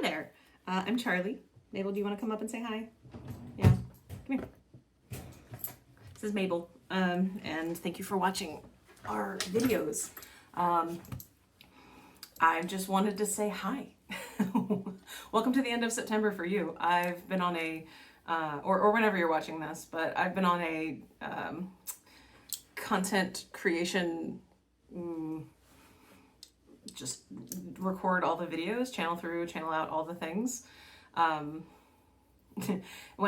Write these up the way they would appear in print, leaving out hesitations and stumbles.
Hi there. I'm Charlie. Mabel, do you want to come up and say hi? Yeah. Come here. This is Mabel. And thank you for watching our videos. I just wanted to say hi. Welcome to the end of September for you. I've been on a, or whenever you're watching this, but I've been on a content creation, just record all the videos, channel through, channel out, all the things. When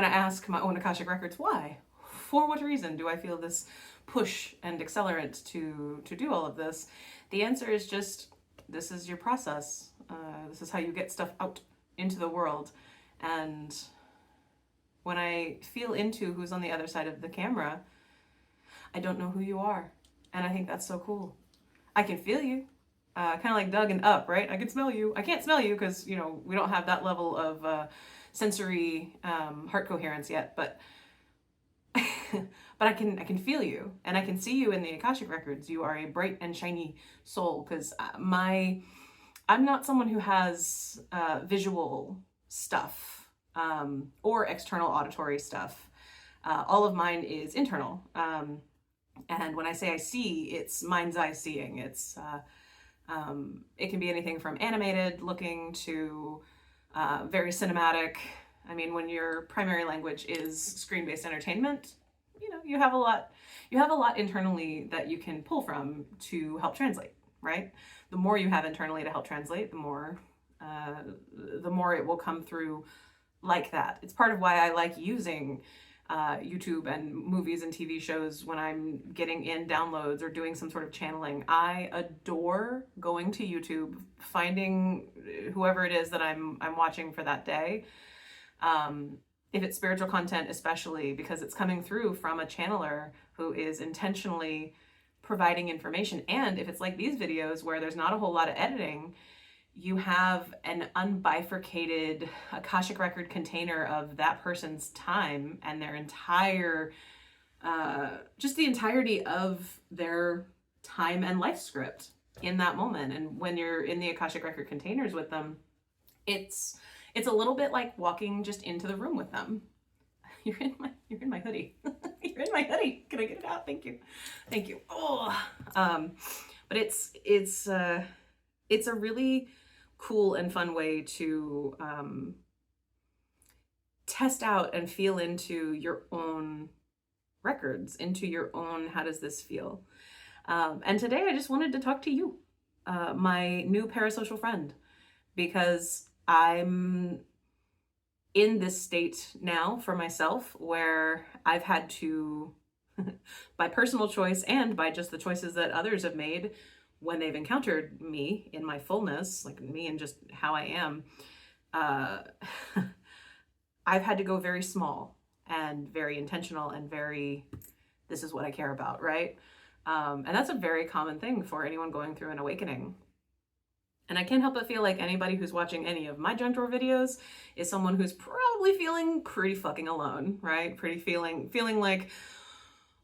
I ask my own Akashic Records, why? For what reason do I feel this push and accelerant to do all of this? The answer is just, this is your process. This is how you get stuff out into the world. And when I feel into who's on the other side of the camera, I don't know who you are. And I think that's so cool. I can feel you. Kind of like Doug and Up, right? I can smell you. I can't smell you because, you know, we don't have that level of sensory heart coherence yet, but but I can feel you, and I can see you in the Akashic Records. You are a bright and shiny soul, because I'm not someone who has visual stuff or external auditory stuff. All of mine is internal. And when I say I see, it's mind's eye seeing. It's it can be anything from animated looking to very cinematic. I mean, when your primary language is screen-based entertainment, you know, you have a lot internally that you can pull from to help translate, right? The more you have internally to help translate, the more it will come through like that. It's part of why I like using YouTube and movies and TV shows when I'm getting in downloads or doing some sort of channeling. I adore going to YouTube, finding whoever it is that I'm watching for that day. If it's spiritual content, especially because it's coming through from a channeler who is intentionally providing information. And if it's like these videos where there's not a whole lot of editing, you have an unbifurcated Akashic record container of that person's time and their entire, just the entirety of their time and life script in that moment. And when you're in the Akashic record containers with them, it's a little bit like walking just into the room with them. You're in my hoodie. You're in my hoodie. Can I get it out? Thank you. Thank you. Oh, but it's a really cool and fun way to test out and feel into your own records, into your own, how does this feel? And today I just wanted to talk to you, my new parasocial friend, because I'm in this state now for myself where I've had to, by personal choice and by just the choices that others have made when they've encountered me in my fullness, like me and just how I am, I've had to go very small and very intentional and very, this is what I care about, right? And that's a very common thing for anyone going through an awakening. And I can't help but feel like anybody who's watching any of my Gentor videos is someone who's probably feeling pretty fucking alone, right? Pretty feeling like,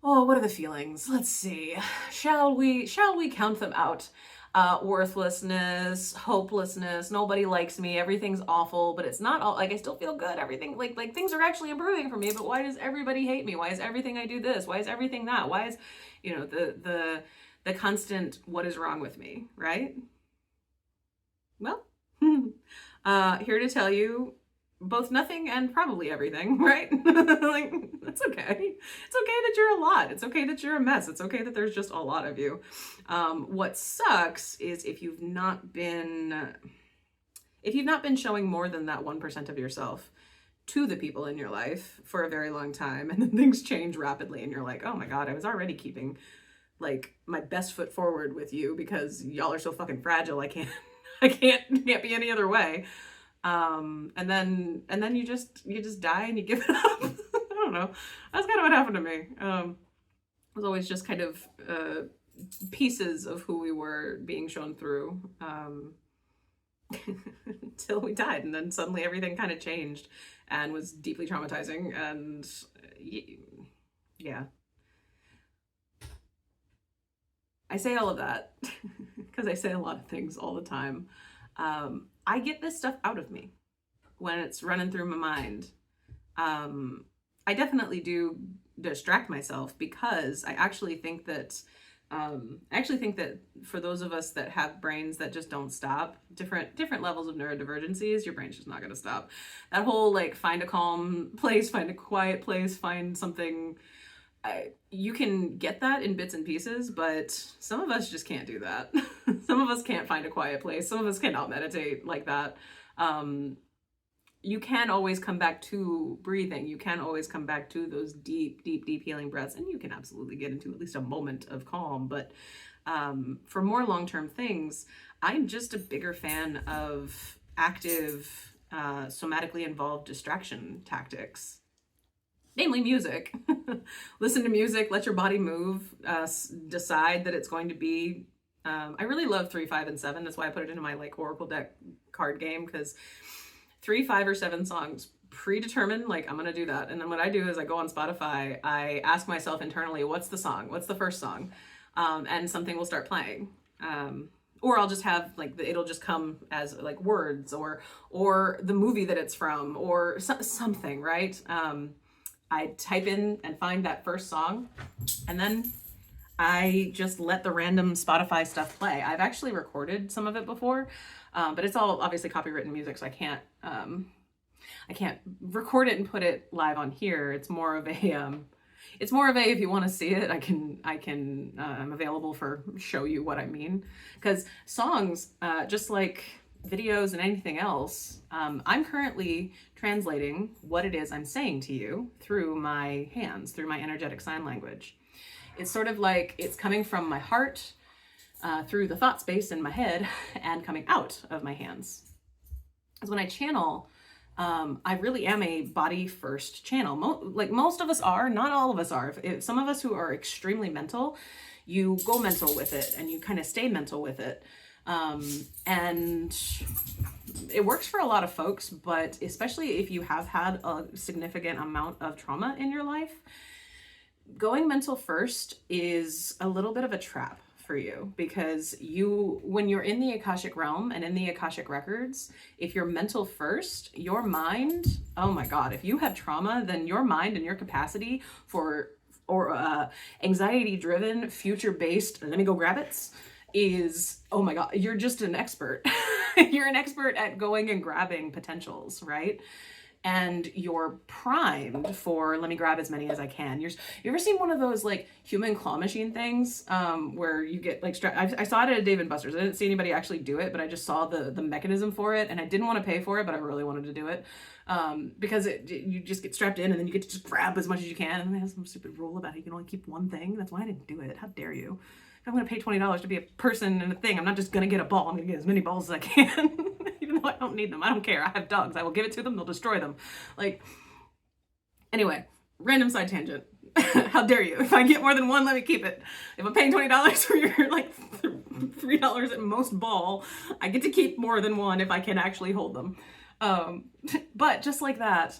oh, what are the feelings? Let's see. Shall we count them out? Worthlessness, hopelessness, nobody likes me, everything's awful, but it's not all, like, I still feel good, everything, like things are actually improving for me, but why does everybody hate me? Why is everything I do this? Why is everything that? Why is, you know, the constant, what is wrong with me, right? Well, here to tell you both nothing and probably everything, right? Like, that's okay. It's okay that you're a lot. It's okay that you're a mess. It's okay that there's just a lot of you. What sucks is if you've not been showing more than that 1% of yourself to the people in your life for a very long time, and then things change rapidly and you're like, oh my God, I was already keeping like my best foot forward with you because y'all are so fucking fragile. I can't be any other way. And then you just die and you give it up. I don't know. That's kind of what happened to me. It was always just kind of pieces of who we were being shown through until we died, and then suddenly everything kind of changed and was deeply traumatizing. And yeah, I say all of that because I say a lot of things all the time. I get this stuff out of me when it's running through my mind. I definitely do distract myself because I actually think that for those of us that have brains that just don't stop, different levels of neurodivergencies, your brain's just not going to stop. That whole like find a calm place, find a quiet place, find something, you can get that in bits and pieces, but some of us just can't do that. Some of us can't find a quiet place. Some of us cannot meditate like that. You can always come back to breathing. You can always come back to those deep, deep, deep healing breaths. And you can absolutely get into at least a moment of calm. But for more long-term things, I'm just a bigger fan of active, somatically involved distraction tactics. Namely music. Listen to music, let your body move, decide that it's going to be, I really love 3, 5, and 7. That's why I put it into my like Oracle deck card game, because 3, 5, or 7 songs predetermined, like I'm gonna do that. And then what I do is I go on Spotify, I ask myself internally, what's the song? What's the first song? And something will start playing. Or I'll just have like, it'll just come as like words or the movie that it's from or something, right? I type in and find that first song, and then I just let the random Spotify stuff play. I've actually recorded some of it before, but it's all obviously copywritten music, so I can't record it and put it live on here. It's more of a if you want to see it, I'm available for show you what I mean. Because songs, just like videos and anything else, I'm currently translating what it is I'm saying to you through my hands, through my energetic sign language. It's sort of like it's coming from my heart, through the thought space in my head, and coming out of my hands. Because when I channel, I really am a body first channel. Like most of us are, not all of us are. If some of us who are extremely mental, you go mental with it and you kind of stay mental with it. And it works for a lot of folks, but especially if you have had a significant amount of trauma in your life, going mental first is a little bit of a trap for you, because when you're in the Akashic realm and in the Akashic records, if you're mental first, your mind, oh my God, if you have trauma, then your mind and your capacity for anxiety driven, future based, let me go grab it, is, oh my God, you're just an expert. You're an expert at going and grabbing potentials, right? And you're primed for, let me grab as many as I can. You ever seen one of those like human claw machine things, where you get like I saw it at a Dave & Buster's. I didn't see anybody actually do it, but I just saw the mechanism for it, and I didn't want to pay for it, but I really wanted to do it, because you just get strapped in and then you get to just grab as much as you can. And they have some stupid rule about it. You can only keep one thing. That's why I didn't do it. How dare you? If I'm going to pay $20 to be a person and a thing, I'm not just going to get a ball. I'm going to get as many balls as I can. Even though I don't need them. I don't care. I have dogs. I will give it to them. They'll destroy them. Like, anyway, random side tangent. How dare you? If I get more than one, let me keep it. If I'm paying $20 for your like $3 at most ball, I get to keep more than one if I can actually hold them. But just like that,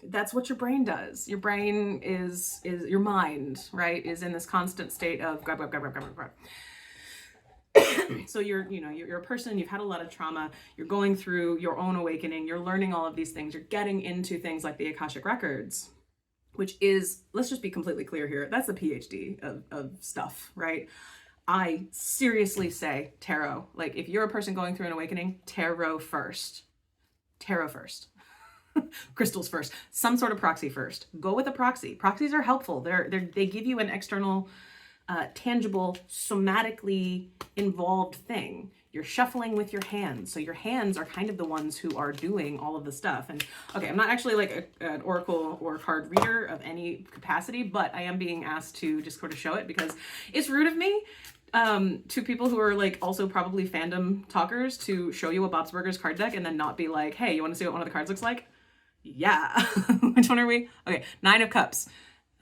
that's what your brain does. Your brain is your mind, right? Is in this constant state of grab, grab, grab, grab, grab, grab. So you're a person, you've had a lot of trauma, you're going through your own awakening, you're learning all of these things, you're getting into things like the Akashic Records, which is, let's just be completely clear here, that's the PhD of stuff, right? I seriously say tarot. Like, if you're a person going through an awakening, tarot first. Tarot first. Crystals first. Some sort of proxy first. Go with a proxy. Proxies are helpful. They give you an external, tangible, somatically involved thing. You're shuffling with your hands. So your hands are kind of the ones who are doing all of the stuff. And okay, I'm not actually like an oracle or card reader of any capacity, but I am being asked to just sort of show it because it's rude of me, to people who are like also probably fandom talkers, to show you a Bob's Burgers card deck and then not be like, hey, you want to see what one of the cards looks like? Yeah. Which one are we? Okay, 9 of Cups.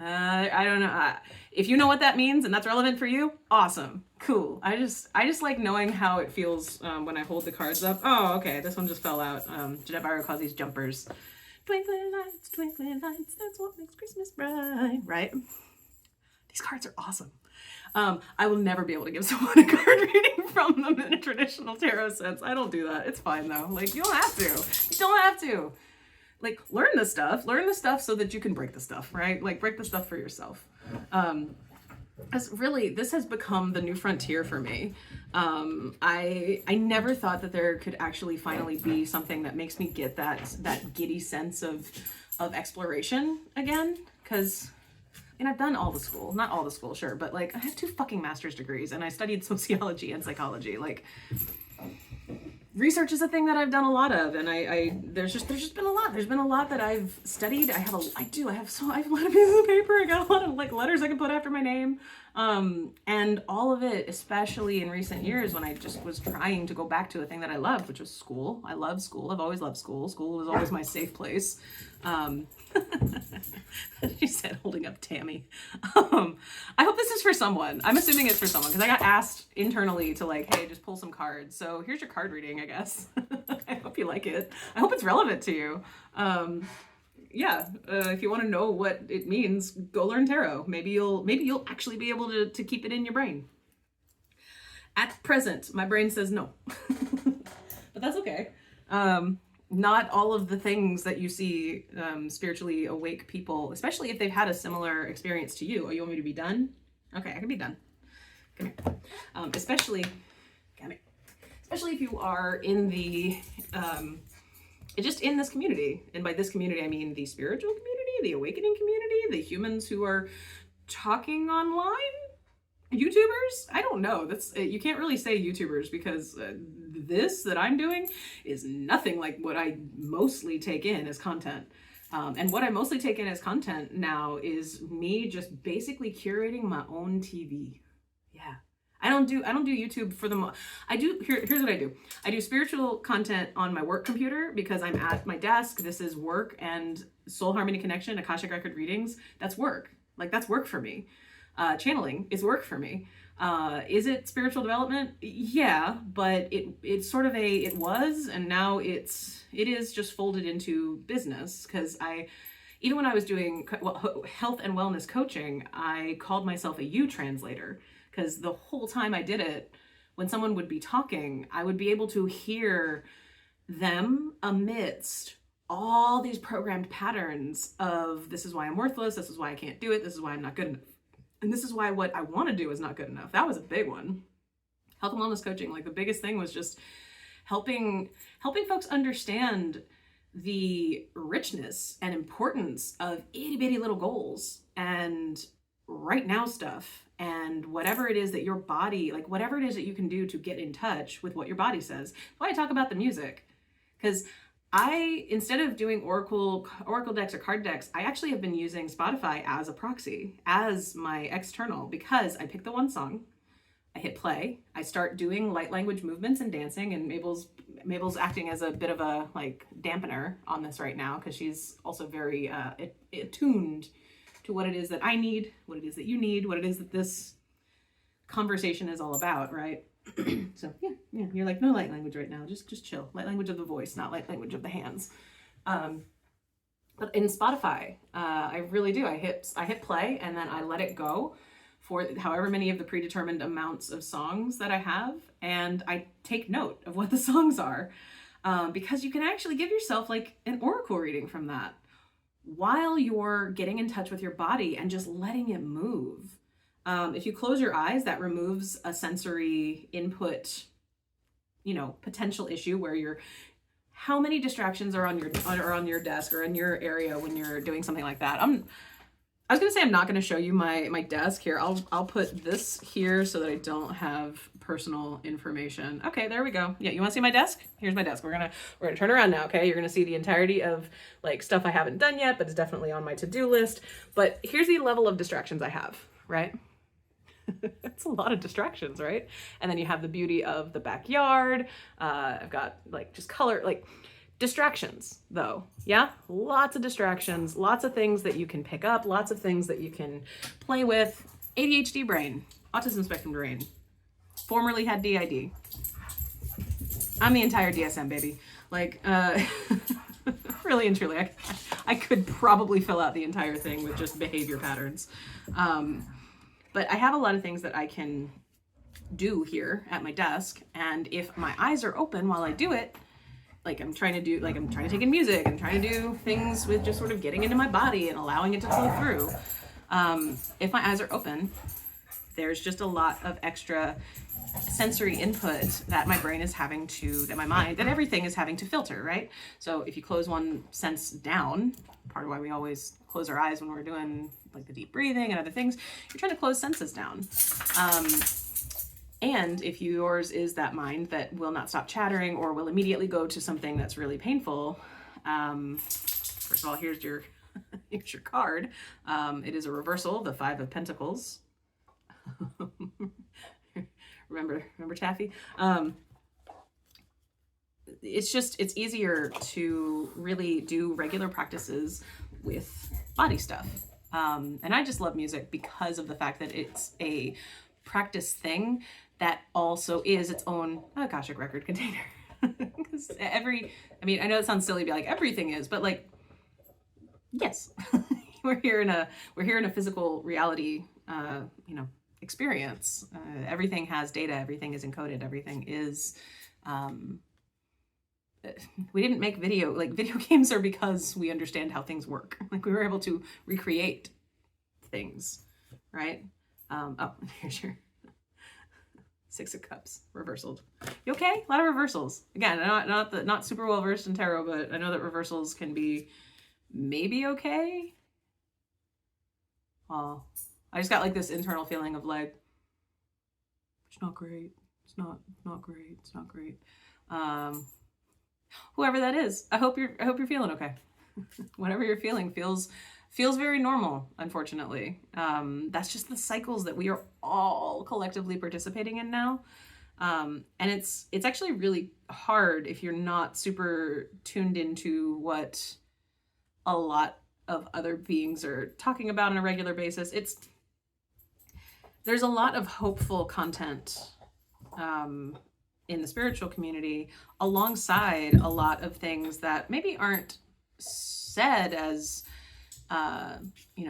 I don't know. If you know what that means and that's relevant for you, awesome. Cool. I just like knowing how it feels when I hold the cards up. Oh, okay. This one just fell out. Jeanette Byro calls these jumpers. Twinkling lights, that's what makes Christmas bright. Right? These cards are awesome. I will never be able to give someone a card reading from them in a traditional tarot sense. I don't do that. It's fine though. Like, you don't have to. You don't have to. Like, learn the stuff so that you can break the stuff, right? Like, break the stuff for yourself. As really, this has become the new frontier for me. I never thought that there could actually finally be something that makes me get that giddy sense of exploration again, because and I've done all the school, not all the school, sure, but like I have 2 fucking master's degrees and I studied sociology and psychology. Like, research is a thing that I've done a lot of, and there's just been a lot. There's been a lot that I've studied. I have a lot of pieces of paper. I got a lot of like letters I can put after my name. And all of it, especially in recent years when I just was trying to go back to a thing that I loved, which was school. I love school. I've always loved school. School was always my safe place. She said, holding up Tammy. I hope this is for someone. I'm assuming it's for someone because I got asked internally to like, hey, just pull some cards. So here's your card reading, I guess. I hope you like it. I hope it's relevant to you. If you want to know what it means, go learn tarot. Maybe you'll actually be able to keep it in your brain. At present, my brain says no. But that's okay. Not all of the things that you see spiritually awake people, especially if they've had a similar experience to you. Oh, you want me to be done? Okay, I can be done. Come here. Especially if you are in the just in this community, and by this community I mean the spiritual community, the awakening community, the humans who are talking online, YouTubers. I don't know. That's you can't really say YouTubers because this that I'm doing is nothing like what I mostly take in as content. And what I mostly take in as content now is me just basically curating my own TV. Yeah. I don't do YouTube for the here's what I do. I do spiritual content on my work computer because I'm at my desk. This is work, and soul harmony connection, Akashic record readings, that's work. Like, that's work for me. Channeling is work for me. Is it spiritual development? Yeah, but it's sort of it was, and now it is just folded into business, because even when I was doing health and wellness coaching, I called myself a U translator. Because the whole time I did it, when someone would be talking, I would be able to hear them amidst all these programmed patterns of, this is why I'm worthless, this is why I can't do it, this is why I'm not good enough, and this is why what I want to do is not good enough. That was a big one. Health and wellness coaching, like the biggest thing was just helping folks understand the richness and importance of itty bitty little goals and right now stuff, and whatever it is that your body, like whatever it is that you can do to get in touch with what your body says. That's why I talk about the music, because instead of doing oracle decks or card decks, I actually have been using Spotify as a proxy, as my external, because I pick the one song, I hit play, I start doing light language movements and dancing, and Mabel's acting as a bit of a like dampener on this right now, because she's also very attuned to what it is that I need, what it is that you need, what it is that this conversation is all about, right? So yeah, you're like, no light language right now, just chill. Light language of the voice, not light language of the hands. But in Spotify, I really do. I hit play, and then I let it go for however many of the predetermined amounts of songs that I have, and I take note of what the songs are, because you can actually give yourself like an oracle reading from that while you're getting in touch with your body and just letting it move. If you close your eyes, that removes a sensory input, potential issue where how many distractions are on your desk or in your area when you're doing something like that. I was gonna say I'm not gonna show you my desk here. I'll put this here so that I don't have personal information. Okay, there we go. Yeah, you wanna see my desk? Here's my desk. We're gonna turn around now, okay? You're gonna see the entirety of like stuff I haven't done yet, but it's definitely on my to-do list. But here's the level of distractions I have, right? It's a lot of distractions, right? And then you have the beauty of the backyard. I've got like just color, like distractions though. Yeah, lots of distractions, lots of things that you can pick up, lots of things that you can play with. ADHD brain, autism spectrum brain, formerly had DID. I'm the entire DSM, baby. Like, really and truly, I could probably fill out the entire thing with just behavior patterns. But I have a lot of things that I can do here at my desk, and if my eyes are open while I do it, like I'm trying to take in music, I'm trying to do things with just sort of getting into my body and allowing it to flow through. If my eyes are open, there's just a lot of extra sensory input that my brain is having to, that my mind, that everything is having to filter, right? So if you close one sense down, part of why we always close our eyes when we're doing like the deep breathing and other things, you're trying to close senses down. And if yours is that mind that will not stop chattering or will immediately go to something that's really painful, first of all, here's your here's your card. It is a reversal, the Five of Pentacles. remember Taffy? It's easier to really do regular practices with body stuff. And I just love music because of the fact that it's a practice thing that also is its own Akashic record container. Because I know it sounds silly to be like everything is, but like, yes, we're here in a physical reality, experience. Everything has data, everything is encoded, everything is, we didn't make video games are because we understand how things work. Like we were able to recreate things, right? Oh, here's your Six of Cups reversaled. You okay? A lot of reversals. Again, not super well versed in tarot, but I know that reversals can be maybe okay. Oh, I just got like this internal feeling of like, it's not great. It's not great. It's not great. Whoever that is, I hope you're feeling okay. Whatever you're feeling feels very normal, unfortunately. That's just the cycles that we are all collectively participating in now. And it's actually really hard if you're not super tuned into what a lot of other beings are talking about on a regular basis. There's a lot of hopeful content in the spiritual community alongside a lot of things that maybe aren't said as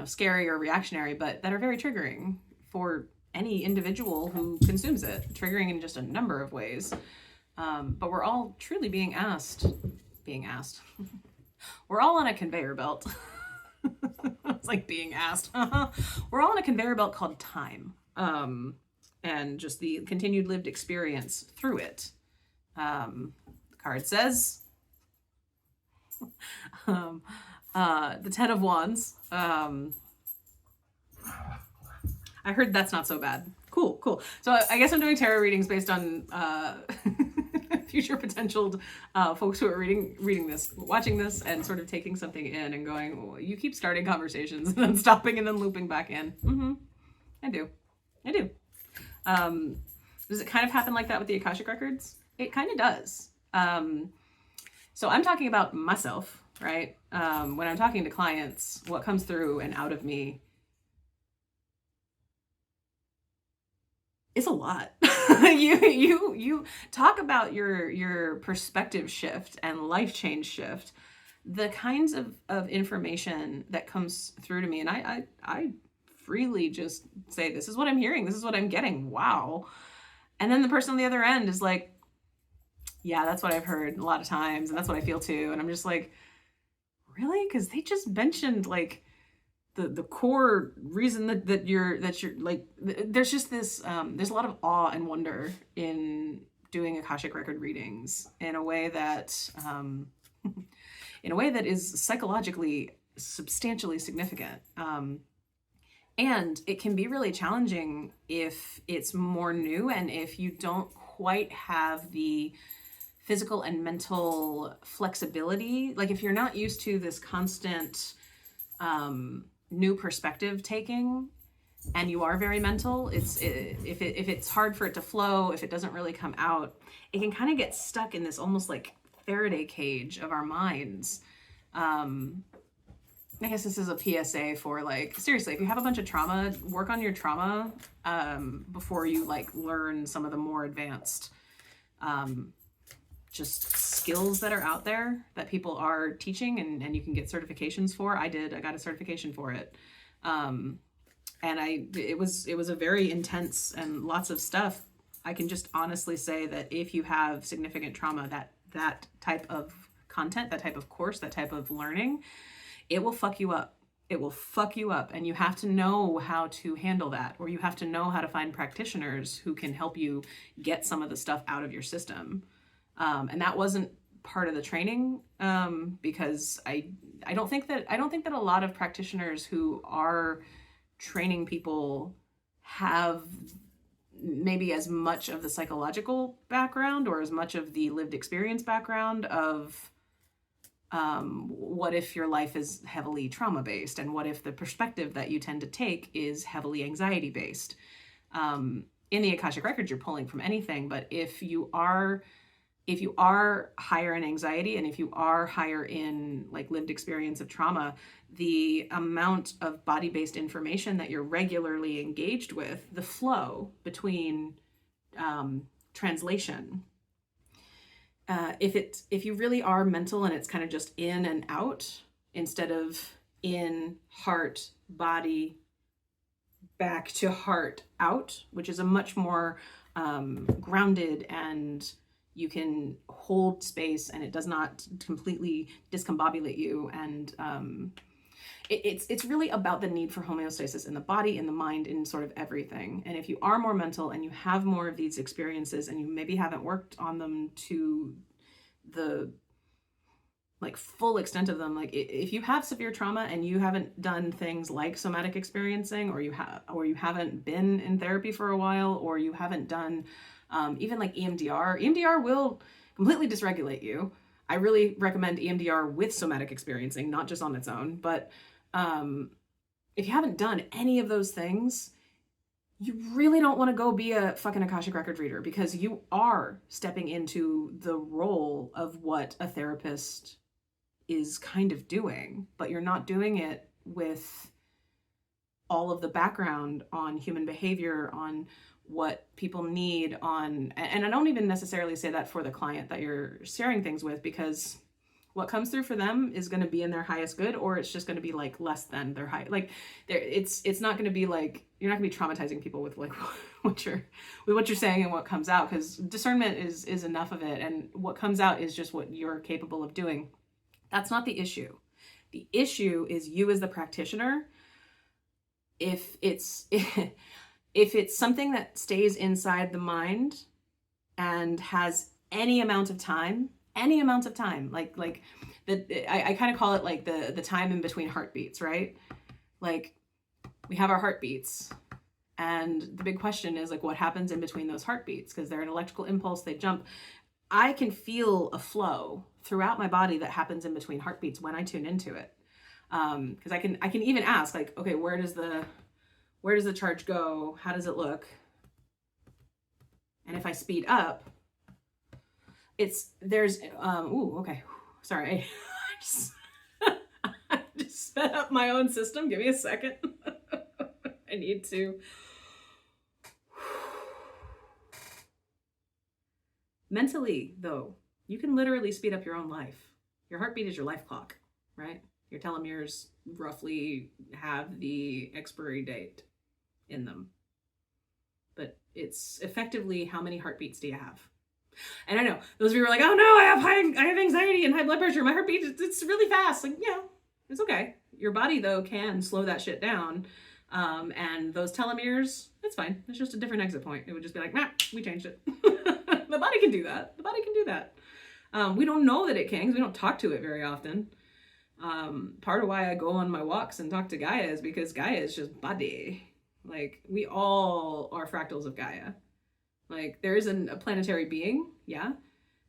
scary or reactionary, but that are very triggering for any individual who consumes it, triggering in just a number of ways. But we're all truly being asked. We're all on a conveyor belt. It's like being asked. We're all on a conveyor belt called time. And just the continued lived experience through it. The card says, the Ten of Wands. I heard that's not so bad. Cool. So I guess I'm doing tarot readings based on future potential folks who are reading this, watching this, and sort of taking something in and going, oh, you keep starting conversations and then stopping and then looping back in. Mm-hmm. I do. Does it kind of happen like that with the Akashic records? It kind of does. So I'm talking about myself, right? When I'm talking to clients, what comes through and out of me is a lot. You talk about your perspective shift and life change shift, the kinds of information that comes through to me, and I freely just say, this is what I'm hearing, this is what I'm getting, wow. And then the person on the other end is like, yeah, that's what I've heard a lot of times, and that's what I feel too. And I'm just like, really? Because they just mentioned like the core reason that you're like, there's just this there's a lot of awe and wonder in doing Akashic record readings in a way that is psychologically substantially significant. And it can be really challenging if it's more new and if you don't quite have the physical and mental flexibility. Like if you're not used to this constant new perspective taking, and you are very mental, if it's hard for it to flow, if it doesn't really come out, it can kind of get stuck in this almost like Faraday cage of our minds. I guess this is a PSA for like, seriously, if you have a bunch of trauma, work on your trauma before you like learn some of the more advanced just skills that are out there that people are teaching and you can get certifications for. I got a certification for it. And it was a very intense and lots of stuff. I can just honestly say that if you have significant trauma, that type of content, that type of course, that type of learning, it will fuck you up. It will fuck you up, and you have to know how to handle that, or you have to know how to find practitioners who can help you get some of the stuff out of your system. And that wasn't part of the training, because I don't think that a lot of practitioners who are training people have maybe as much of the psychological background or as much of the lived experience background of what if your life is heavily trauma based, and what if the perspective that you tend to take is heavily anxiety based. In the Akashic Records, you're pulling from anything, but if you are higher in anxiety, and if you are higher in like lived experience of trauma, the amount of body-based information that you're regularly engaged with, the flow between translation, if you really are mental and it's kind of just in and out instead of in, heart, body, back to heart, out, which is a much more grounded, and you can hold space and it does not completely discombobulate you. And it's really about the need for homeostasis in the body, in the mind, in sort of everything. And if you are more mental and you have more of these experiences and you maybe haven't worked on them to the like full extent of them, like if you have severe trauma and you haven't done things like somatic experiencing, or you haven't been in therapy for a while, or you haven't done even like EMDR will completely dysregulate you. I really recommend EMDR with somatic experiencing, not just on its own. But if you haven't done any of those things, you really don't want to go be a fucking Akashic Record reader, because you are stepping into the role of what a therapist is kind of doing, but you're not doing it with all of the background on human behavior, on what people need, on, and I don't even necessarily say that for the client that you're sharing things with, because what comes through for them is going to be in their highest good, or it's just going to be like less than their high. Like it's not going to be like, you're not going to be traumatizing people with like what you're saying and what comes out, because discernment is enough of it, and what comes out is just what you're capable of doing. That's not the issue. The issue is you as the practitioner. If it's something that stays inside the mind and has any amount of time, like I kind of call it like the time in between heartbeats, right? Like we have our heartbeats, and the big question is like, what happens in between those heartbeats? Because they're an electrical impulse, they jump. I can feel a flow throughout my body that happens in between heartbeats when I tune into it. Because I can even ask like, okay, where does the charge go? How does it look? And if I speed up, okay. Sorry. I just sped up my own system. Give me a second. I need to. Mentally, though, you can literally speed up your own life. Your heartbeat is your life clock, right? Your telomeres roughly have the expiry date in them. But it's effectively, how many heartbeats do you have? And I know those of you are like, oh no, I have anxiety and high blood pressure. My heartbeat, it's really fast. Like, yeah, it's okay. Your body though can slow that shit down. And those telomeres, it's fine. It's just a different exit point. It would just be like, nah, we changed it. The body can do that. We don't know that it can, because we don't talk to it very often. Part of why I go on my walks and talk to Gaia is because Gaia is just body. Like, we all are fractals of Gaia. Like, there isn't a planetary being, yeah,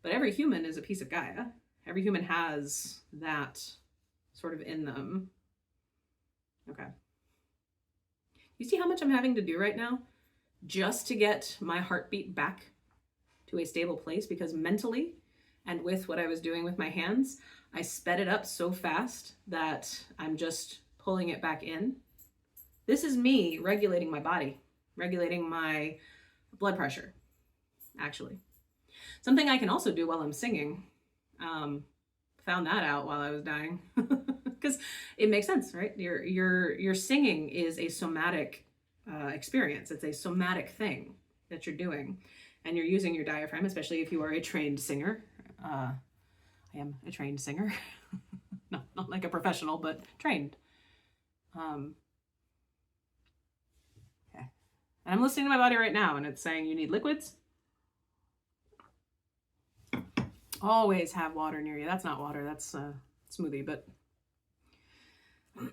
but every human is a piece of Gaia. Every human has that sort of in them. Okay. You see how much I'm having to do right now just to get my heartbeat back to a stable place? Because mentally, and with what I was doing with my hands, I sped it up so fast that I'm just pulling it back in. This is me regulating my body, regulating my blood pressure, actually. Something I can also do while I'm singing. Found that out while I was dying. because it makes sense, right? Your singing is a somatic experience. It's a somatic thing that you're doing, and you're using your diaphragm, especially if you are a trained singer. I am a trained singer, not like a professional, but trained. Okay, and I'm listening to my body right now, and it's saying you need liquids. Always have water near you. That's not water, that's smoothie, but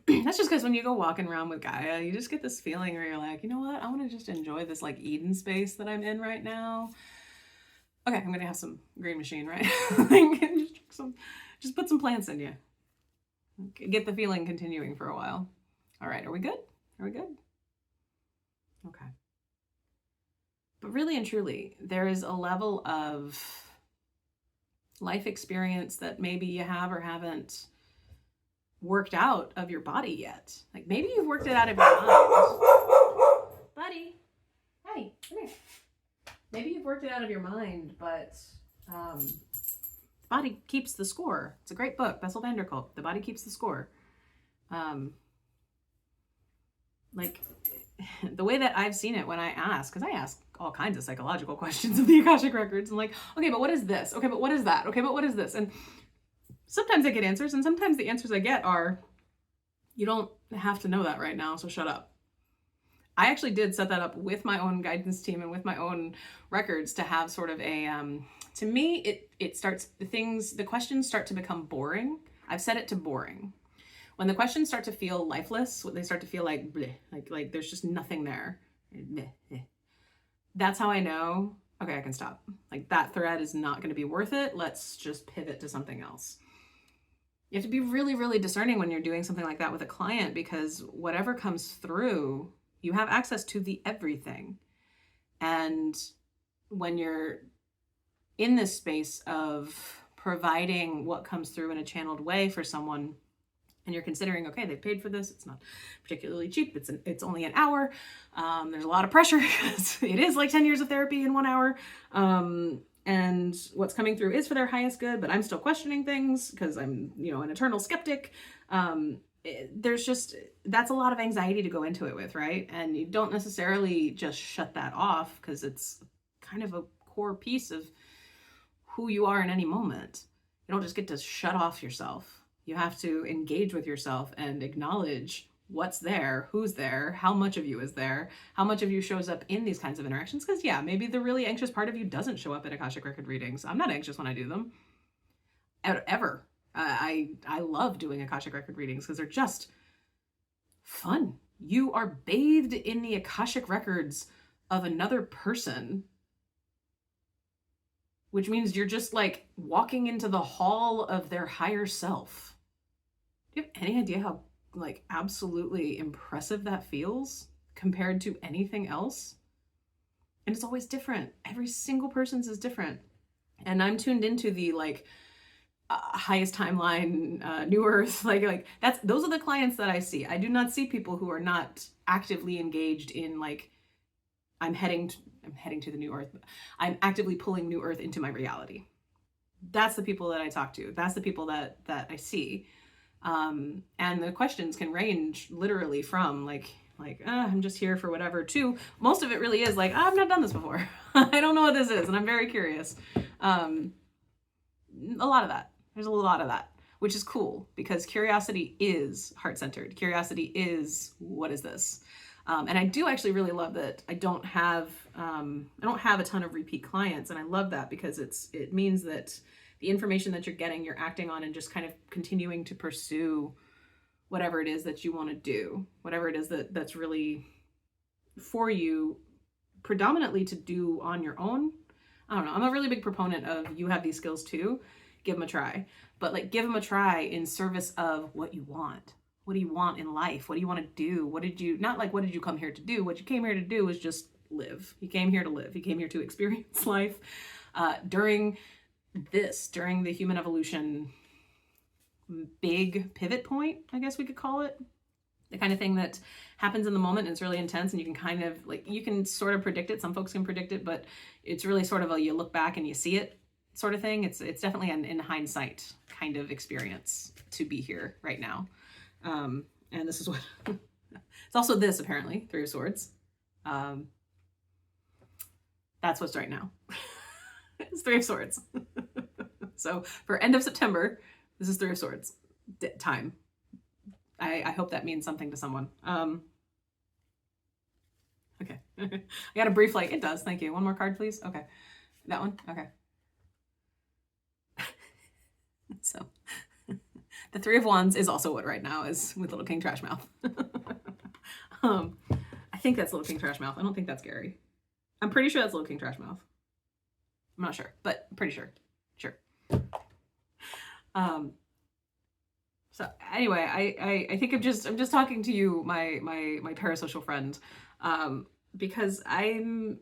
that's just because when you go walking around with Gaia, you just get this feeling where you're like, you know what? I want to just enjoy this like Eden space that I'm in right now. Okay, I'm gonna have some green machine, right? just put some plants in you. Get the feeling continuing for a while. All right, are we good? Are we good? Okay. But really and truly, there is a level of life experience that maybe you have or haven't worked out of your body yet. Like maybe you've worked it out of your mind. Buddy, hey, come here. Maybe you've worked it out of your mind, but the body keeps the score. It's a great book, Bessel van der Kolk, The Body Keeps the Score. Like the way that I've seen it when I ask, because I ask all kinds of psychological questions of the Akashic Records. I'm like, okay, but what is this? Okay, but what is that? Okay, but what is this? And sometimes I get answers, and sometimes the answers I get are, you don't have to know that right now, so shut up. I actually did set that up with my own guidance team and with my own records to have sort of a, to me, the questions start to become boring. I've set it to boring. When the questions start to feel lifeless, when they start to feel like, bleh, like there's just nothing there. Bleh, bleh. That's how I know, okay, I can stop. Like that thread is not going to be worth it. Let's just pivot to something else. You have to be really, really discerning when you're doing something like that with a client, because whatever comes through, you have access to the everything. And when you're in this space of providing what comes through in a channeled way for someone, and you're considering, okay, they paid for this, it's not particularly cheap, it's only an hour, there's a lot of pressure, it is like 10 years of therapy in 1 hour, and what's coming through is for their highest good, but I'm still questioning things because I'm, an eternal skeptic. That's a lot of anxiety to go into it with, right? And you don't necessarily just shut that off because it's kind of a core piece of who you are in any moment. You don't just get to shut off yourself. You have to engage with yourself and acknowledge what's there, who's there, how much of you is there, how much of you shows up in these kinds of interactions. Because yeah, maybe the really anxious part of you doesn't show up at Akashic Record readings. I'm not anxious when I do them, ever. I love doing Akashic Record readings because they're just fun. You are bathed in the Akashic Records of another person, which means you're just like walking into the hall of their higher self. Do you have any idea how like absolutely impressive that feels compared to anything else? And it's always different. Every single person's is different. And I'm tuned into the like highest timeline, new earth, like those are the clients that I see. I do not see people who are not actively engaged in like, I'm heading to the new earth. I'm actively pulling new earth into my reality. That's the people that I talk to. That's the people that I see. And the questions can range literally from like I'm just here for whatever, to most of it really is like, I've not done this before. I don't know what this is, and I'm very curious. A lot of that. There's a lot of that, which is cool because curiosity is heart-centered. Curiosity is, what is this? And I do actually really love that I don't have a ton of repeat clients, and I love that because it means that the information that you're getting, you're acting on and just kind of continuing to pursue whatever it is that you want to do, whatever it is that's really for you, predominantly to do on your own. I don't know. I'm a really big proponent of you have these skills too. Give them a try, but like give them a try in service of what you want. What do you want in life? What do you want to do? What did you come here to do? What you came here to do was just live. You came here to live. You came here to experience life. During the human evolution big pivot point, I guess we could call it, the kind of thing that happens in the moment and it's really intense and you can kind of like, you can sort of predict it. Some folks can predict it, but it's really sort of you look back and you see it. sort of thing. It's definitely an in hindsight kind of experience to be here right now. And this is what it's also this, apparently, Three of Swords. That's what's right now. It's Three of Swords. So for end of September, this is Three of Swords time. I hope that means something to someone. Okay. I got a brief like, it does. Thank you. One more card, please. Okay. That one? Okay. So the Three of Wands is also what right now is with Little King Trash Mouth. I think that's Little King Trash Mouth. I don't think that's Gary. I'm pretty sure that's Little King Trash Mouth. I'm not sure, but I'm pretty sure. Sure. So anyway, I think I'm just talking to you, my parasocial friend, because I'm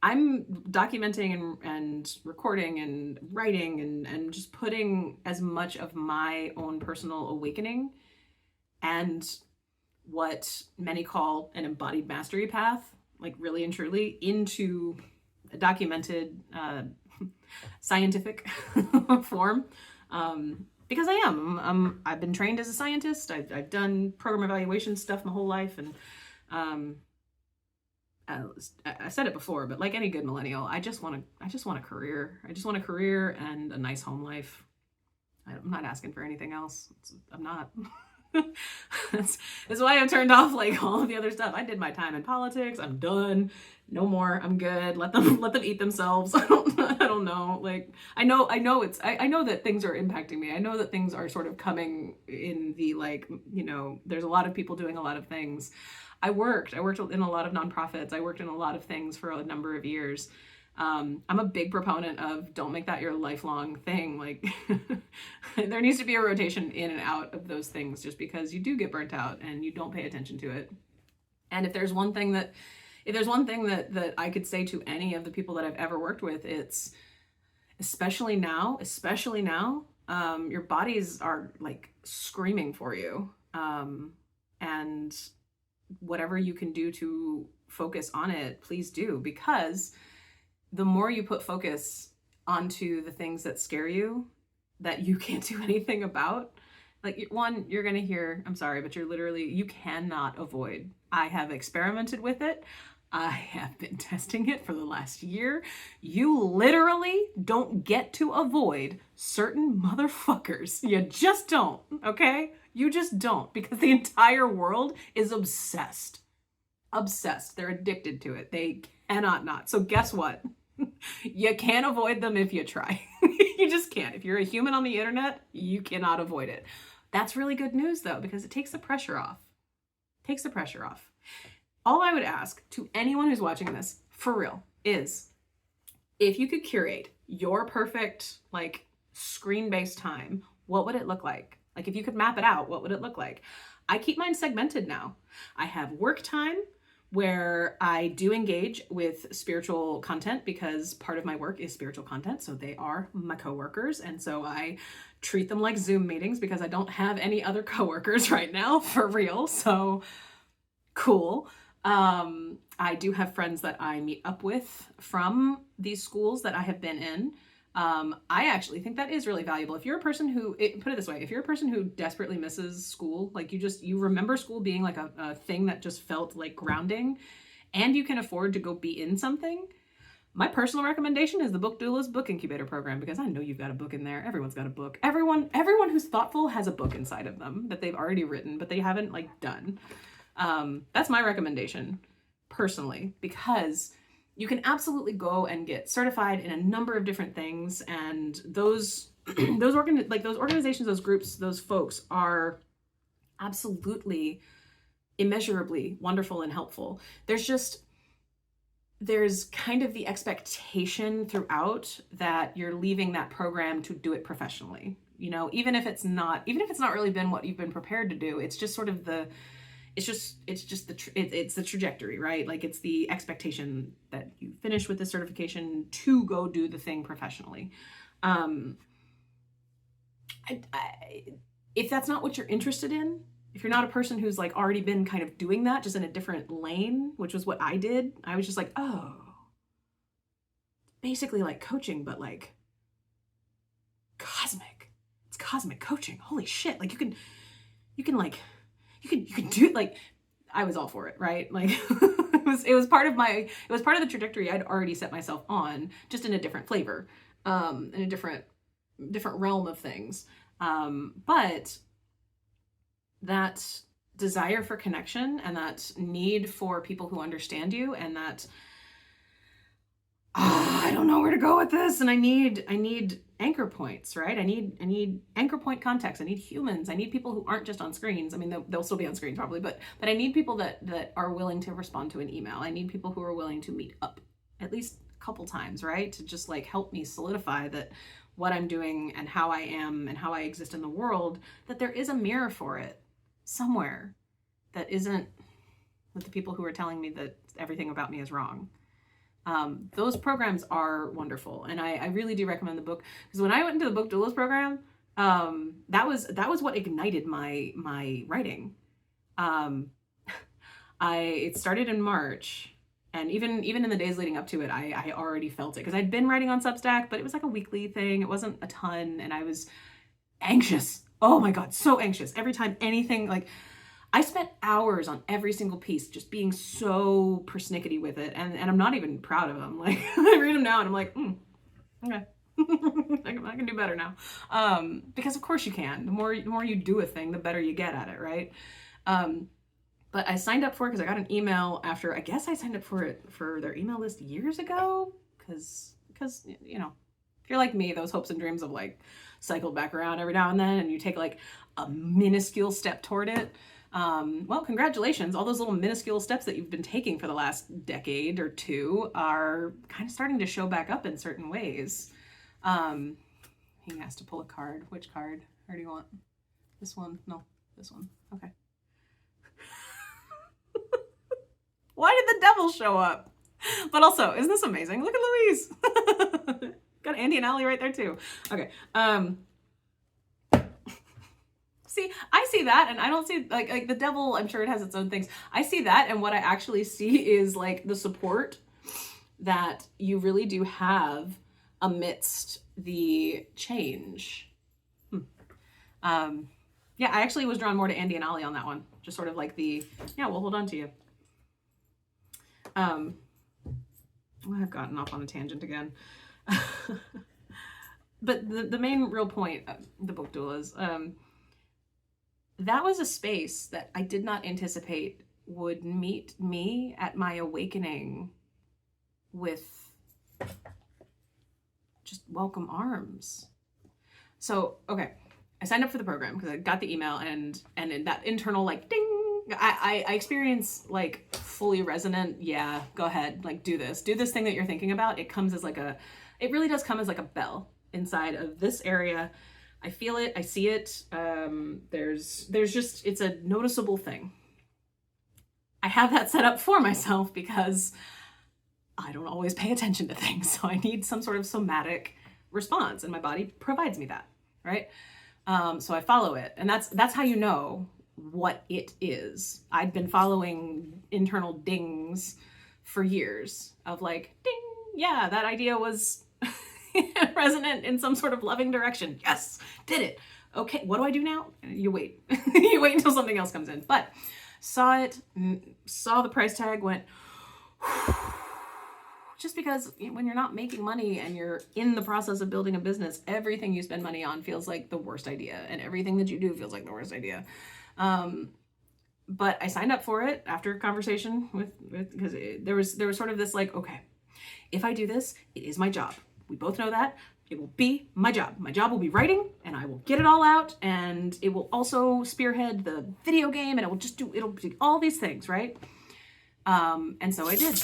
documenting and recording and writing and just putting as much of my own personal awakening and what many call an embodied mastery path, like really and truly, into a documented scientific form. Because I've been trained as a scientist. I've done program evaluation stuff my whole life, and I said it before, but like any good millennial, I just want a career. I just want a career and a nice home life. I'm not asking for anything else. I'm not. That's why I've turned off like all of the other stuff. I did my time in politics. I'm done. No more. I'm good. Let them eat themselves. I don't know. Like I know that things are impacting me. I know that things are sort of coming in the like, you know, there's a lot of people doing a lot of things. I worked in a lot of nonprofits. I worked in a lot of things for a number of years. I'm a big proponent of don't make that your lifelong thing. Like there needs to be a rotation in and out of those things, just because you do get burnt out and you don't pay attention to it. And if there's one thing that I could say to any of the people that I've ever worked with, it's especially now, your bodies are like screaming for you. And whatever you can do to focus on it, please do, because the more you put focus onto the things that scare you, that you can't do anything about, like one, you're going to hear, I'm sorry, but you cannot avoid. I have experimented with it. I have been testing it for the last year. You literally don't get to avoid certain motherfuckers. You just don't, okay? You just don't, because the entire world is obsessed. Obsessed. They're addicted to it. They cannot not. So guess what? You can't avoid them if you try. You just can't. If you're a human on the internet, you cannot avoid it. That's really good news though, because it takes the pressure off. All I would ask to anyone who's watching this, for real, is if you could curate your perfect like screen-based time, what would it look like? Like if you could map it out, what would it look like? I keep mine segmented now. I have work time where I do engage with spiritual content, because part of my work is spiritual content. So they are my coworkers. And so I treat them like Zoom meetings, because I don't have any other coworkers right now, for real. So cool. I do have friends that I meet up with from these schools that I have been in. I actually think that is really valuable. If you're a person who, put it this way, if you're a person who desperately misses school, like you remember school being like a thing that just felt like grounding, and you can afford to go be in something, my personal recommendation is the Book Doula's Book Incubator Program, because I know you've got a book in there. Everyone's got a book. Everyone who's thoughtful has a book inside of them that they've already written, but they haven't like done. That's my recommendation personally, because you can absolutely go and get certified in a number of different things. And those organizations, those groups, those folks are absolutely immeasurably wonderful and helpful. There's kind of the expectation throughout that you're leaving that program to do it professionally. You know, even if it's not really been what you've been prepared to do, it's just sort of it's the trajectory, right? Like it's the expectation that you finish with the certification to go do the thing professionally. If that's not what you're interested in, if you're not a person who's like already been kind of doing that just in a different lane, which was what I did, I was just like, oh, basically like coaching, but like cosmic coaching. Holy shit. Like you can do it. Like I was all for it, right? Like it was part of the trajectory I'd already set myself on, just in a different flavor, in a different realm of things. But that desire for connection and that need for people who understand you, and that I don't know where to go with this, and I need anchor points, right? I need anchor point context. I need humans. I need people who aren't just on screens. I mean, they'll still be on screens probably, but I need people that are willing to respond to an email. I need people who are willing to meet up at least a couple times, right? To just like help me solidify that what I'm doing and how I am and how I exist in the world, that there is a mirror for it somewhere that isn't with the people who are telling me that everything about me is wrong. Those programs are wonderful, and I really do recommend the book, because when I went into the Book Doulas program, that was what ignited my writing. It started in March, and even in the days leading up to it, I already felt it, because I'd been writing on Substack, but it was like a weekly thing. It wasn't a ton, and I was anxious. Oh my God, so anxious every time anything, like I spent hours on every single piece, just being so persnickety with it. And I'm not even proud of them. Like I read them now and I'm like, okay, I can do better now. Because of course you can. The more you do a thing, the better you get at it, right? But I signed up for it because I got an email after, I guess I signed up for it for their email list years ago. Because, you know, if you're like me, those hopes and dreams of like cycle back around every now and then, and you take like a minuscule step toward it. Well, congratulations. All those little minuscule steps that you've been taking for the last decade or two are kind of starting to show back up in certain ways. He has to pull a card. Which card? Or do you want this one? No, this one. Okay. Why did the devil show up? But also, isn't this amazing? Look at Louise. Got Andy and Allie right there too. Okay. See, I see that, and I don't see like the devil. I'm sure it has its own things. I see that, and what I actually see is like the support that you really do have amidst the change. Yeah, I actually was drawn more to Andy and Ollie on that one. Just sort of like we'll hold on to you. I've gotten off on a tangent again. But the main real point of the Book Doulas, that was a space that I did not anticipate would meet me at my awakening with just welcome arms. So, okay, I signed up for the program because I got the email, and in that internal like ding, I experience like fully resonant, yeah, go ahead, like do this thing that you're thinking about. It comes as it really does come as like a bell inside of this area. I feel it, I see it. There's just, it's a noticeable thing. I have that set up for myself because I don't always pay attention to things. So I need some sort of somatic response, and my body provides me that, right? So I follow it, and that's how you know what it is. I'd been following internal dings for years of like, ding, yeah, that idea was resonant in some sort of loving direction. Yes, did it. Okay, what do I do now? You wait. You wait until something else comes in. But saw it, saw the price tag, went, just because when you're not making money and you're in the process of building a business, everything you spend money on feels like the worst idea, and everything that you do feels like the worst idea. But I signed up for it after a conversation with because there was sort of this like, okay, if I do this, it is my job. We both know that. It will be my job. My job will be writing, and I will get it all out, and it will also spearhead the video game, and it'll do all these things, right? And so I did.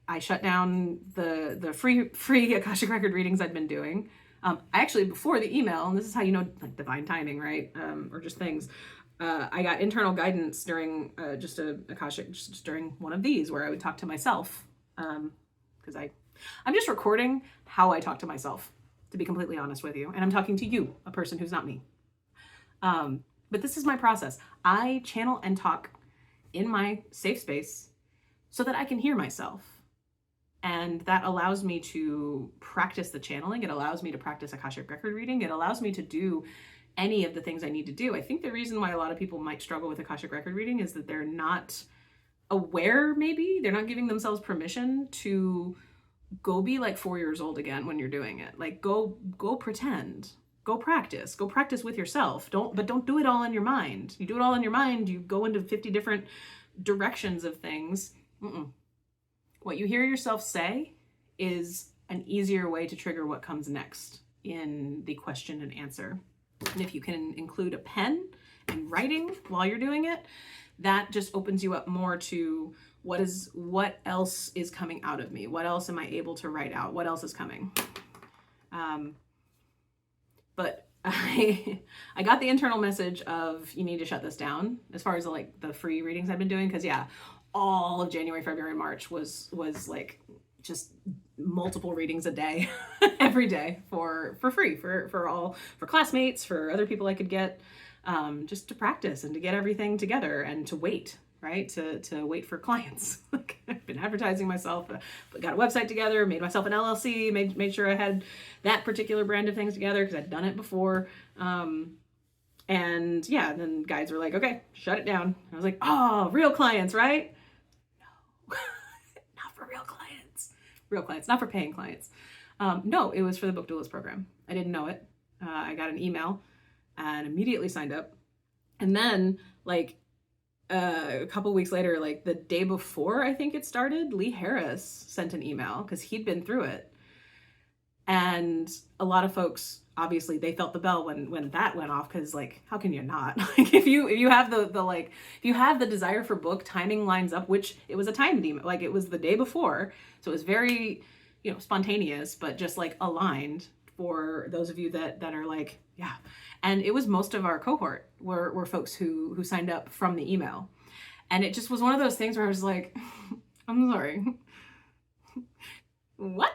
I shut down the free Akashic Record readings I'd been doing. I actually, before the email, and this is how you know like divine timing, right? Or just things. I got internal guidance during just during one of these where I would talk to myself, because I'm just recording how I talk to myself, to be completely honest with you. And I'm talking to you, a person who's not me. But this is my process. I channel and talk in my safe space so that I can hear myself. And that allows me to practice the channeling. It allows me to practice Akashic record reading. It allows me to do any of the things I need to do. I think the reason why a lot of people might struggle with Akashic record reading is that they're not aware, maybe. They're not giving themselves permission to go be like 4 years old again when you're doing it. Like go pretend. Go practice with yourself. But don't do it all in your mind. You do it all in your mind, you go into 50 different directions of things. What you hear yourself say is an easier way to trigger what comes next in the question and answer. And if you can include a pen and writing while you're doing it, that just opens you up more to what else is coming out of me? What else am I able to write out? What else is coming? But I got the internal message of you need to shut this down as far as like the free readings I've been doing. Cause yeah, all of January, February, March was like just multiple readings a day, every day for free, for classmates, for other people I could get, just to practice and to get everything together and to wait, right? To wait for clients. Like I've been advertising myself, got a website together, made myself an LLC, made sure I had that particular brand of things together because I'd done it before. And yeah, then guides were like, okay, shut it down. I was like, oh, real clients, right? No, not for real clients. Real clients, not for paying clients. No, it was for the Book Duelist program. I didn't know it. I got an email and immediately signed up. And then like a couple weeks later, like the day before I think it started, Lee Harris sent an email because he'd been through it. And a lot of folks, obviously, they felt the bell when that went off because, like, how can you not? Like, if you have if you have the desire for book, timing lines up, which it was a timed email, like it was the day before, so it was very, spontaneous, but just like aligned for those of you that are like, yeah. And it was most of our cohort were folks who signed up from the email, and it just was one of those things where I was like, I'm sorry. What?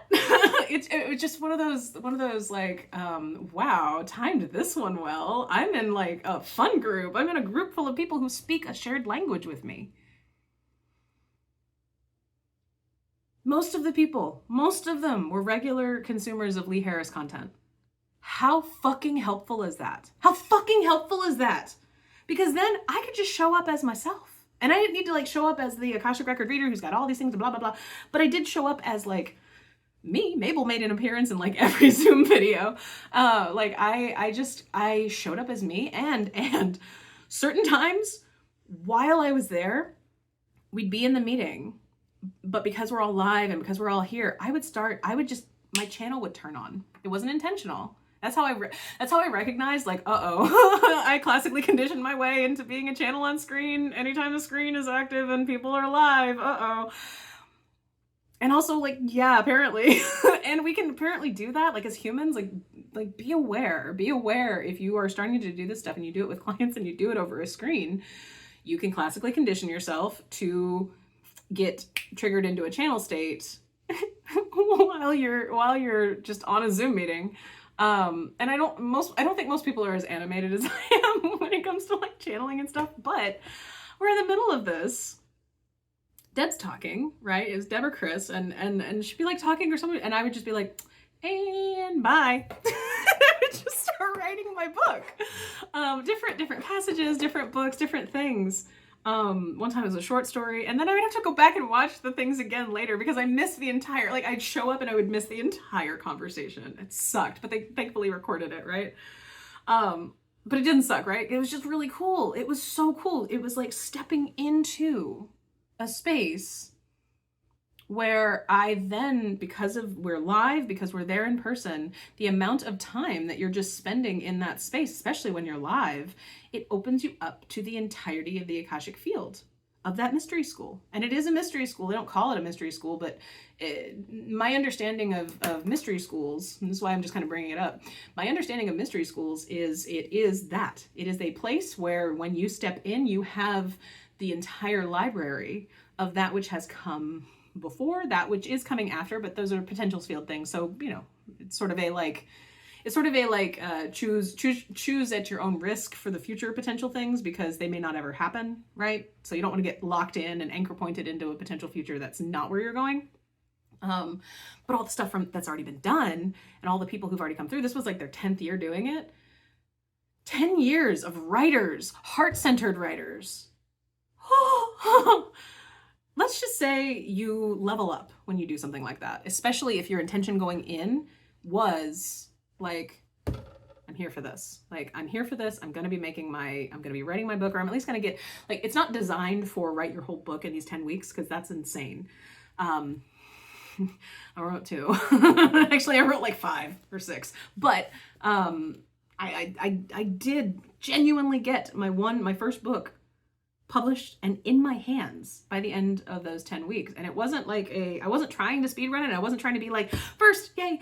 It was just one of those like, wow, timed this one well. I'm in like a fun group. I'm in a group full of people who speak a shared language with me. Most of them were regular consumers of Lee Harris content. How fucking helpful is that? How fucking helpful is that? Because then I could just show up as myself. And I didn't need to like show up as the Akashic record reader who's got all these things and blah, blah, blah. But I did show up as like me. Mabel made an appearance in like every Zoom video. I showed up as me and certain times while I was there, we'd be in the meeting, but because we're all live and because we're all here, my channel would turn on. It wasn't intentional. That's how I recognized like, I classically conditioned my way into being a channel on screen anytime the screen is active and people are live. And also like, yeah, apparently, and we can apparently do that like as humans, like be aware if you are starting to do this stuff and you do it with clients and you do it over a screen, you can classically condition yourself to get triggered into a channel state while you're just on a Zoom meeting. And I don't think most people are as animated as I am when it comes to like channeling and stuff, but we're in the middle of this. Deb's talking, right? It was Deb or Chris, and she'd be like talking or something, and I would just be like, and bye. I would just start writing my book. Different passages, different books, different things. One time it was a short story, and then I would have to go back and watch the things again later because I missed the entire, like I'd show up and I would miss the entire conversation. It sucked, but they thankfully recorded it, right? But it didn't suck, right? It was just really cool. It was so cool. It was like stepping into a space where I then, because we're live, because we're there in person, the amount of time that you're just spending in that space, especially when you're live, it opens you up to the entirety of the Akashic field of that mystery school. And it is a mystery school. They don't call it a mystery school, but my understanding of mystery schools, and this is why I'm just kind of bringing it up, my understanding of mystery schools is it is a place where when you step in, you have the entire library of that which has come before, that which is coming after, but those are potentials field things. So, it's sort of a choose at your own risk for the future potential things because they may not ever happen, right? So you don't want to get locked in and anchor pointed into a potential future that's not where you're going. But all the stuff that's already been done and all the people who've already come through, this was like their 10th year doing it. 10 years of writers, heart-centered writers. Let's just say you level up when you do something like that, especially if your intention going in was like, I'm here for this. Like, I'm here for this. I'm going to be writing my book, or I'm at least going to get, like, it's not designed for write your whole book in these 10 weeks because that's insane. I wrote 2. Actually, I wrote like 5 or 6, but I did genuinely get my first book published and in my hands by the end of those 10 weeks. And it wasn't like I wasn't trying to speed run it. I wasn't trying to be like, first, yay.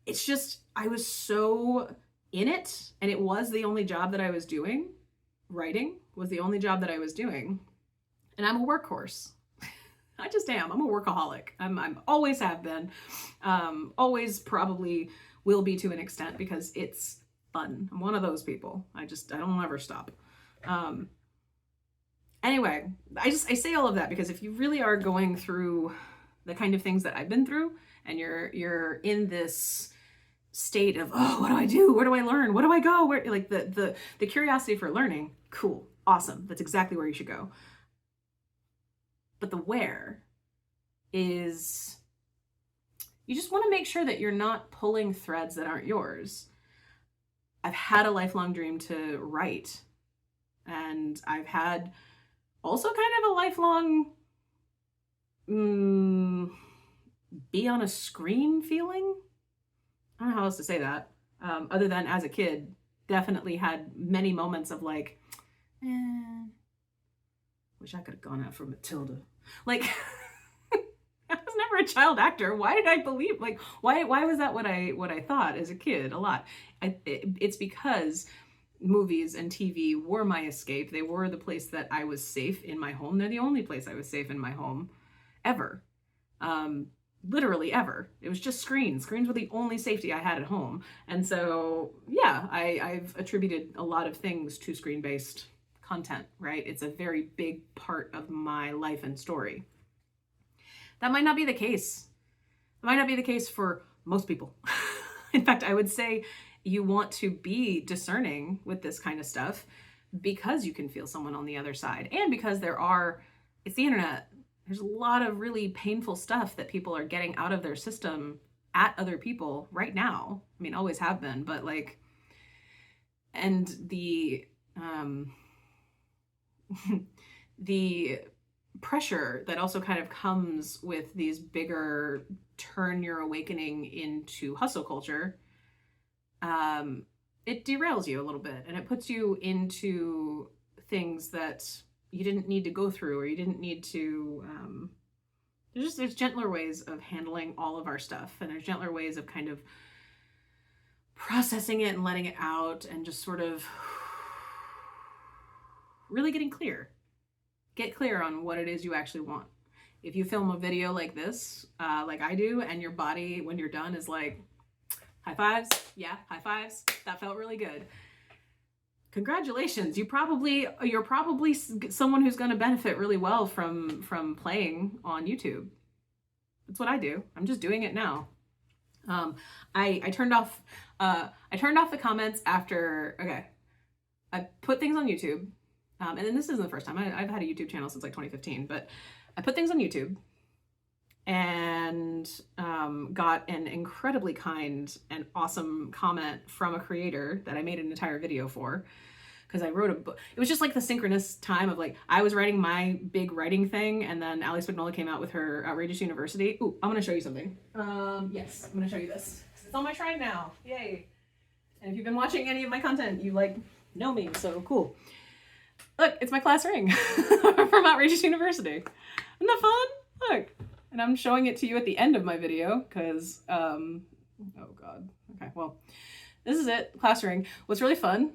It's just, I was so in it, and it was the only job that I was doing. Writing was the only job that I was doing. And I'm a workhorse. I just am. I'm a workaholic. I'm always have been. Always probably will be to an extent because it's fun. I'm one of those people. I don't ever stop. Anyway, I say all of that because if you really are going through the kind of things that I've been through, and you're in this state of, oh, what do I do? Where do I learn? Where do I go? Where, like the curiosity for learning, cool, awesome. That's exactly where you should go. But the where is, you just want to make sure that you're not pulling threads that aren't yours. I've had a lifelong dream to write, and I've had also kind of a lifelong be on a screen feeling. I don't know how else to say that. Other than as a kid, definitely had many moments of like, wish I could have gone out for Matilda. Like, I was never a child actor. Why did I believe, like, why was that what I thought as a kid a lot? It's because movies and TV were my escape. They were the place that I was safe in my home. They're the only place I was safe in my home ever. Literally ever. It was just screens. Screens were the only safety I had at home. And so, yeah, I've attributed a lot of things to screen-based content, right? It's a very big part of my life and story. That might not be the case. It might not be the case for most people. In fact, I would say you want to be discerning with this kind of stuff because you can feel someone on the other side, and because it's the internet. There's a lot of really painful stuff that people are getting out of their system at other people right now. I mean, always have been, but like, and the the pressure that also kind of comes with these bigger turn your awakening into hustle culture, it derails you a little bit, and it puts you into things that you didn't need to go through, or you didn't need to, there's gentler ways of handling all of our stuff, and there's gentler ways of kind of processing it and letting it out, and just sort of really getting clear. Get clear on what it is you actually want. If you film a video like this, like I do, and your body, when you're done, is like, high fives, yeah, high fives, that felt really good. Congratulations, you're probably someone who's going to benefit really well from playing on YouTube. That's what I do. I'm just doing it now. I turned off the comments after. Okay, I put things on YouTube, and then this isn't the first time. I've had a YouTube channel since like 2015, but I put things on YouTube, and got an incredibly kind and awesome comment from a creator that I made an entire video for, because I wrote a book. It was just like the synchronous time of like, I was writing my big writing thing, and then Ally Spagnola came out with her Outrageous University. Ooh, I'm going to show you something. Yes, I'm going to show you this. It's on my shrine now. Yay. And if you've been watching any of my content, you like know me, so cool. Look, it's my class ring from Outrageous University. Isn't that fun? Look. And I'm showing it to you at the end of my video because, oh God. Okay, well, this is it, class ring. What's really fun,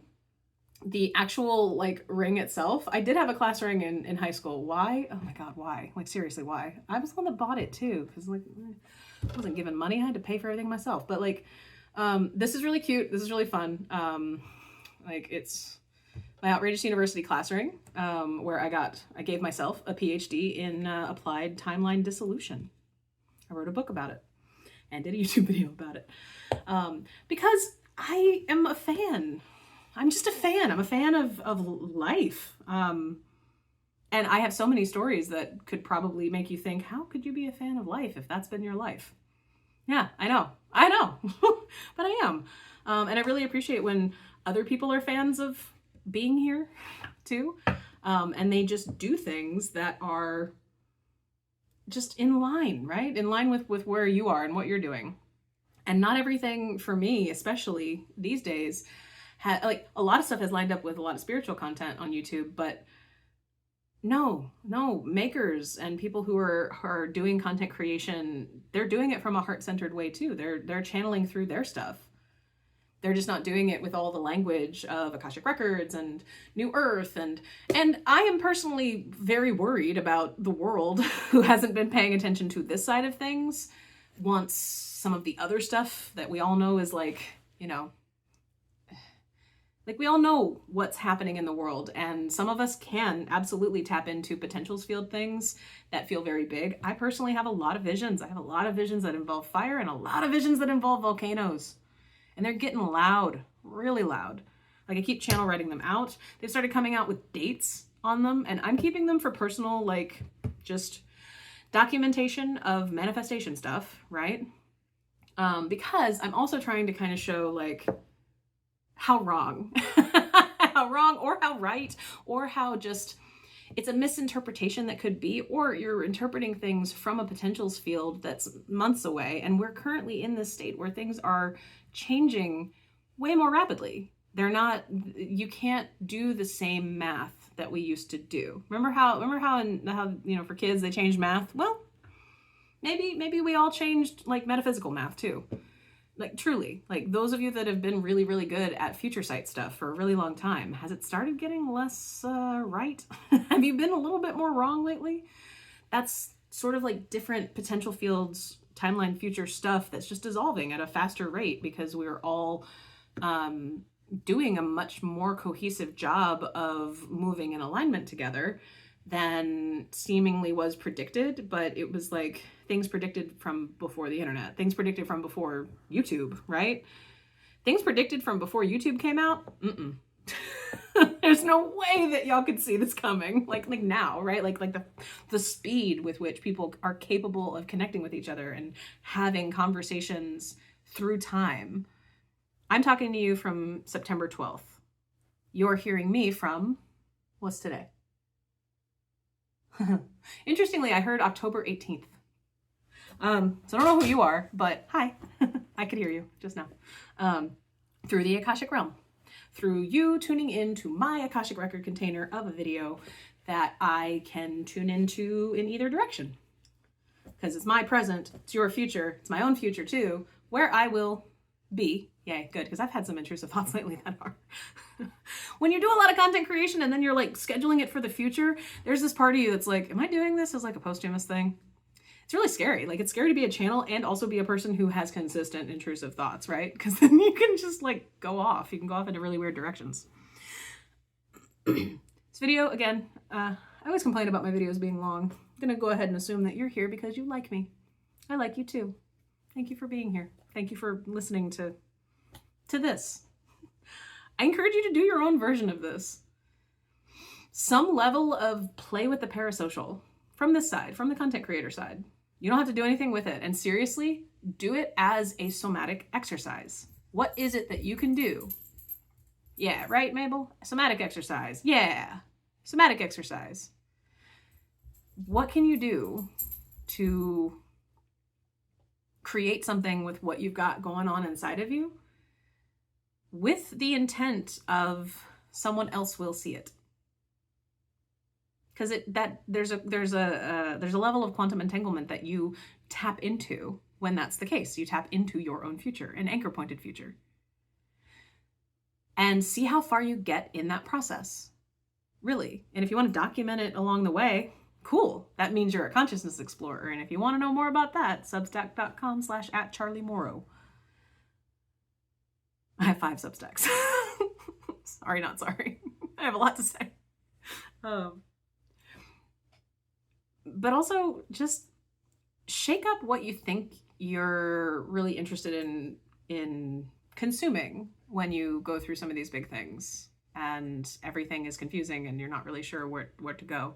the actual like ring itself. I did have a class ring in high school. Why? Oh my God, why? Like seriously, why? I was the one that bought it too, because like I wasn't given money. I had to pay for everything myself. But like, this is really cute. This is really fun. Like it's my Outrageous University class ring, where I gave myself a PhD in applied timeline dissolution. I wrote a book about it and did a YouTube video about it. Because I am a fan. I'm just a fan. I'm a fan of life. And I have so many stories that could probably make you think, how could you be a fan of life if that's been your life? Yeah, I know, but I am. And I really appreciate when other people are fans of being here too. And they just do things that are just in line, right? In line with where you are and what you're doing. And not everything for me, especially these days, like a lot of stuff has lined up with a lot of spiritual content on YouTube, but no, makers and people who are doing content creation, they're doing it from a heart-centered way too. They're channeling through their stuff. They're just not doing it with all the language of Akashic Records and New Earth. And I am personally very worried about the world who hasn't been paying attention to this side of things once some of the other stuff that we all know is like, you know, like we all know what's happening in the world, and some of us can absolutely tap into potentials field things that feel very big. I personally have a lot of visions. I have a lot of visions that involve fire and a lot of visions that involve volcanoes. And they're getting loud, really loud. Like I keep channel writing them out. They've started coming out with dates on them, and I'm keeping them for personal, like just documentation of manifestation stuff, right? Because I'm also trying to kind of show like how wrong, how wrong or how right, or how just it's a misinterpretation that could be, or you're interpreting things from a potentials field that's months away. And we're currently in this state where things are changing way more rapidly. They're not, you can't do the same math that we used to do. Remember how, you know, for kids, they changed math? Well, maybe we all changed like metaphysical math too. Like truly, like those of you that have been really, really good at future sight stuff for a really long time, has it started getting less right? Have you been a little bit more wrong lately? That's sort of like different potential fields, timeline future stuff that's just dissolving at a faster rate because we're all doing a much more cohesive job of moving in alignment together than seemingly was predicted. But it was like things predicted from before the internet, things predicted from before YouTube, right? Things predicted from before YouTube came out. There's no way that y'all could see this coming. Like now, right? Like the speed with which people are capable of connecting with each other and having conversations through time. I'm talking to you from September 12th. You're hearing me from, what's today? Interestingly, I heard October 18th. So I don't know who you are, but hi, I could hear you just now. Through the Akashic realm, through you tuning into my Akashic record container of a video that I can tune into in either direction. Because it's my present, it's your future, it's my own future too, where I will be. Yay, good, because I've had some intrusive thoughts lately that are. When you do a lot of content creation and then you're like scheduling it for the future, there's this part of you that's like, am I doing this as like a posthumous thing? It's really scary. Like it's scary to be a channel and also be a person who has consistent intrusive thoughts, right? Because then you can just like go off. You can go off into really weird directions. This video, again, I always complain about my videos being long. I'm gonna go ahead and assume that you're here because you like me. I like you too. Thank you for being here. Thank you for listening to this. I encourage you to do your own version of this. Some level of play with the parasocial from this side, from the content creator side. You don't have to do anything with it. And seriously, do it as a somatic exercise. What is it that you can do? Yeah, right, Mabel? Somatic exercise. Yeah, somatic exercise. What can you do to create something with what you've got going on inside of you with the intent of someone else will see it? Because there's a level of quantum entanglement that you tap into when that's the case. You tap into your own future, an anchor pointed future, and see how far you get in that process, really. And if you want to document it along the way, cool. That means you're a consciousness explorer. And if you want to know more about that, substack.com/@CharlieMorrow. I have 5 Substacks. Sorry, not sorry. I have a lot to say. But also just shake up what you think you're really interested in consuming when you go through some of these big things and everything is confusing and you're not really sure where to go.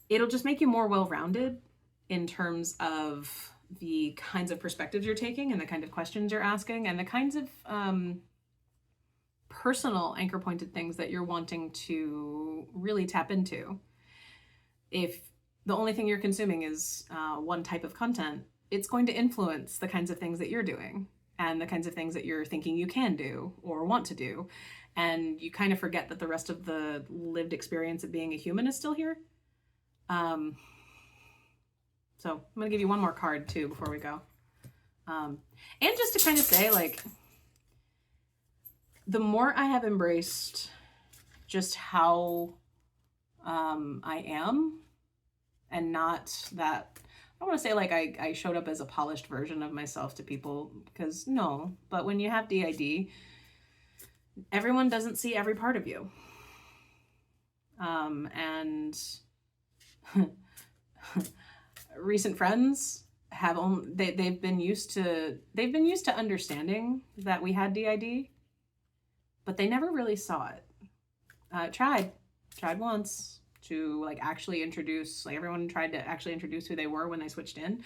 It'll just make you more well-rounded in terms of the kinds of perspectives you're taking and the kind of questions you're asking and the kinds of personal anchor pointed things that you're wanting to really tap into. If the only thing you're consuming is one type of content, it's going to influence the kinds of things that you're doing and the kinds of things that you're thinking you can do or want to do. And you kind of forget that the rest of the lived experience of being a human is still here. So I'm going to give you one more card too before we go. And just to kind of say, like, the more I have embraced just how I am, and not that, I don't want to say like I showed up as a polished version of myself to people, because no, but when you have DID, everyone doesn't see every part of you. And recent friends have only, they've been used to understanding that we had DID, but they never really saw it. Tried once to like actually introduce, like everyone tried to actually introduce who they were when they switched in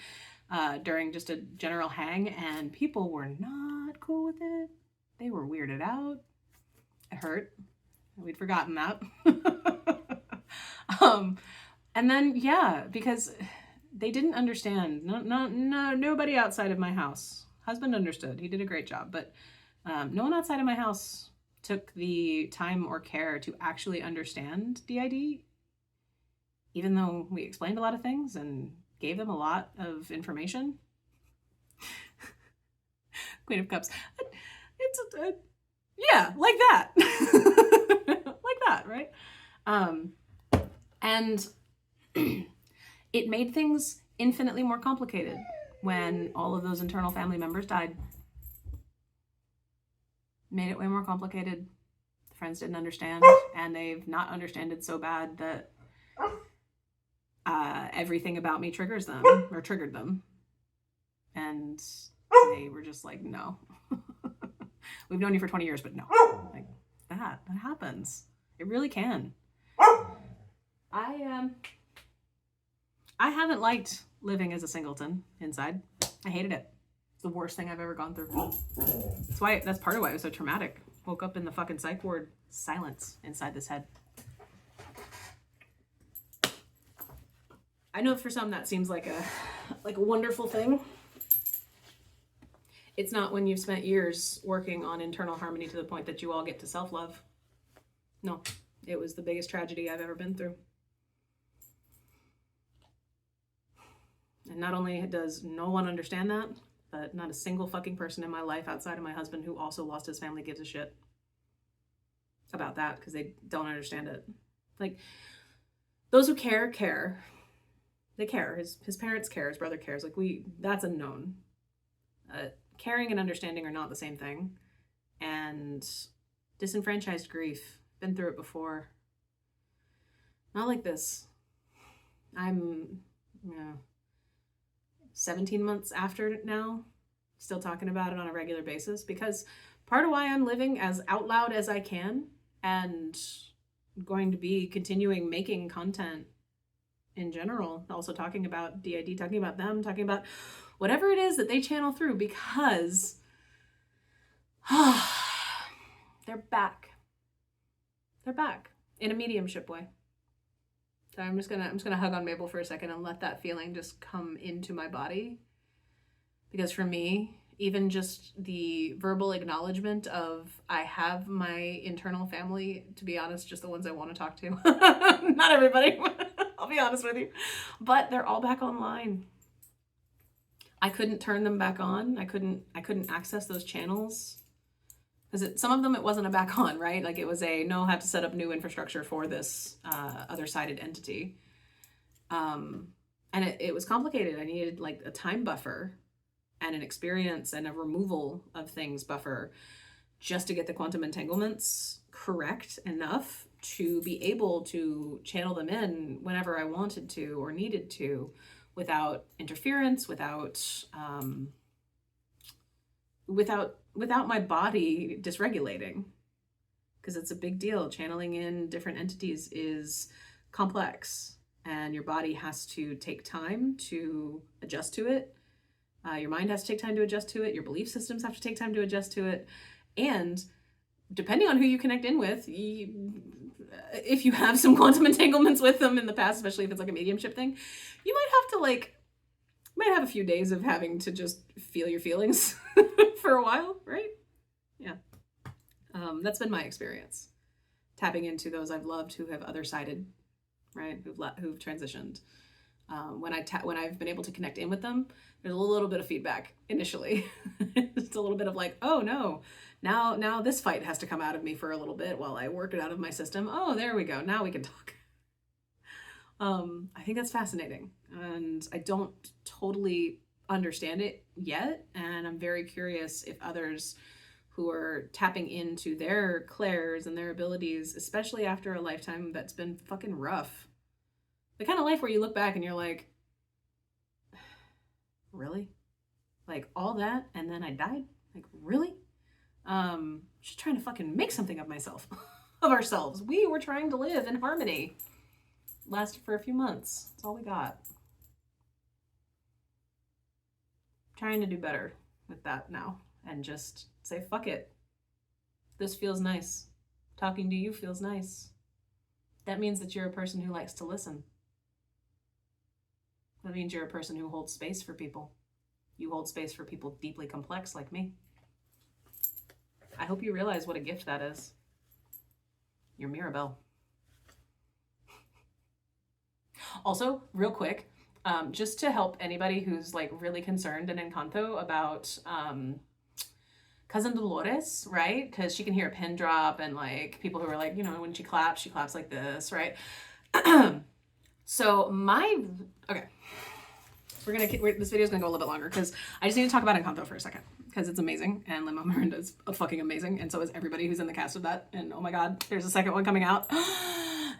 during just a general hang, and people were not cool with it. They were weirded out. It hurt. We'd forgotten that. And then, yeah, because they didn't understand. Nobody outside of my house. Husband understood. He did a great job. But no one outside of my house took the time or care to actually understand DID, even though we explained a lot of things and gave them a lot of information. Queen of Cups. It's yeah, like that. Like that, right? And it made things infinitely more complicated when all of those internal family members died. Made it way more complicated. The friends didn't understand, and they've not understood so bad that everything about me triggers them, or triggered them. And they were just like, no. We've known you for 20 years, but no. Like, that happens. It really can. I haven't liked living as a singleton inside. I hated it. It's the worst thing I've ever gone through. That's part of why it was so traumatic. Woke up in the fucking psych ward, silence inside this head. I know for some that seems like a wonderful thing. It's not when you've spent years working on internal harmony to the point that you all get to self-love. No, it was the biggest tragedy I've ever been through. And not only does no one understand that, but not a single fucking person in my life outside of my husband who also lost his family gives a shit about that, because they don't understand it. Like, those who care. They care. His parents care. His brother cares. Like, that's a known. Caring and understanding are not the same thing. And disenfranchised grief. Been through it before. Not like this. I'm 17 months after now, still talking about it on a regular basis, because part of why I'm living as out loud as I can and going to be continuing making content in general, also talking about DID, talking about them, talking about whatever it is that they channel through, because they're back. They're back in a mediumship way. So I'm just gonna hug on Mabel for a second and let that feeling just come into my body. Because for me, even just the verbal acknowledgement of I have my internal family, to be honest, just the ones I want to talk to. Not everybody, I'll be honest with you. But they're all back online. I couldn't turn them back on. I couldn't access those channels. Because some of them, it wasn't a back on, right? Like, it was I have to set up new infrastructure for this other-sided entity. And it was complicated. I needed like a time buffer and an experience and a removal of things buffer just to get the quantum entanglements correct enough to be able to channel them in whenever I wanted to or needed to, without interference, without my body dysregulating, because it's a big deal. Channeling in different entities is complex, and your body has to take time to adjust to it. Your mind has to take time to adjust to it. Your belief systems have to take time to adjust to it. And depending on who you connect in with, if you have some quantum entanglements with them in the past, especially if it's like a mediumship thing, you might have to might have a few days of having to just feel your feelings for a while, right? Yeah. That's been my experience. Tapping into those I've loved who have other-sided, right? Who've transitioned. When I've been able to connect in with them, there's a little bit of feedback initially. It's a little bit of like, oh no, now this fight has to come out of me for a little bit while I work it out of my system. Oh, there we go. Now we can talk. I think that's fascinating, and I don't totally understand it yet. And I'm very curious if others who are tapping into their clairs and their abilities, especially after a lifetime that's been fucking rough. The kind of life where you look back and you're like, really? Like all that and then I died? Like, really? Just trying to fucking make something of myself, of ourselves. We were trying to live in harmony. Lasted for a few months. That's all we got. Trying to do better with that now and just say, fuck it. This feels nice. Talking to you feels nice. That means that you're a person who likes to listen. That means you're a person who holds space for people. You hold space for people deeply complex like me. I hope you realize what a gift that is. You're Mirabelle. Also, real quick, just to help anybody who's like really concerned and in Encanto about Cousin Dolores, right? Because she can hear a pin drop, and like people who are like, you know, when she claps like this, right? So okay. This video is gonna go a little bit longer because I just need to talk about Encanto for a second because it's amazing, and Lin-Manuel Miranda is fucking amazing, and so is everybody who's in the cast of that. And oh my god, there's a second one coming out.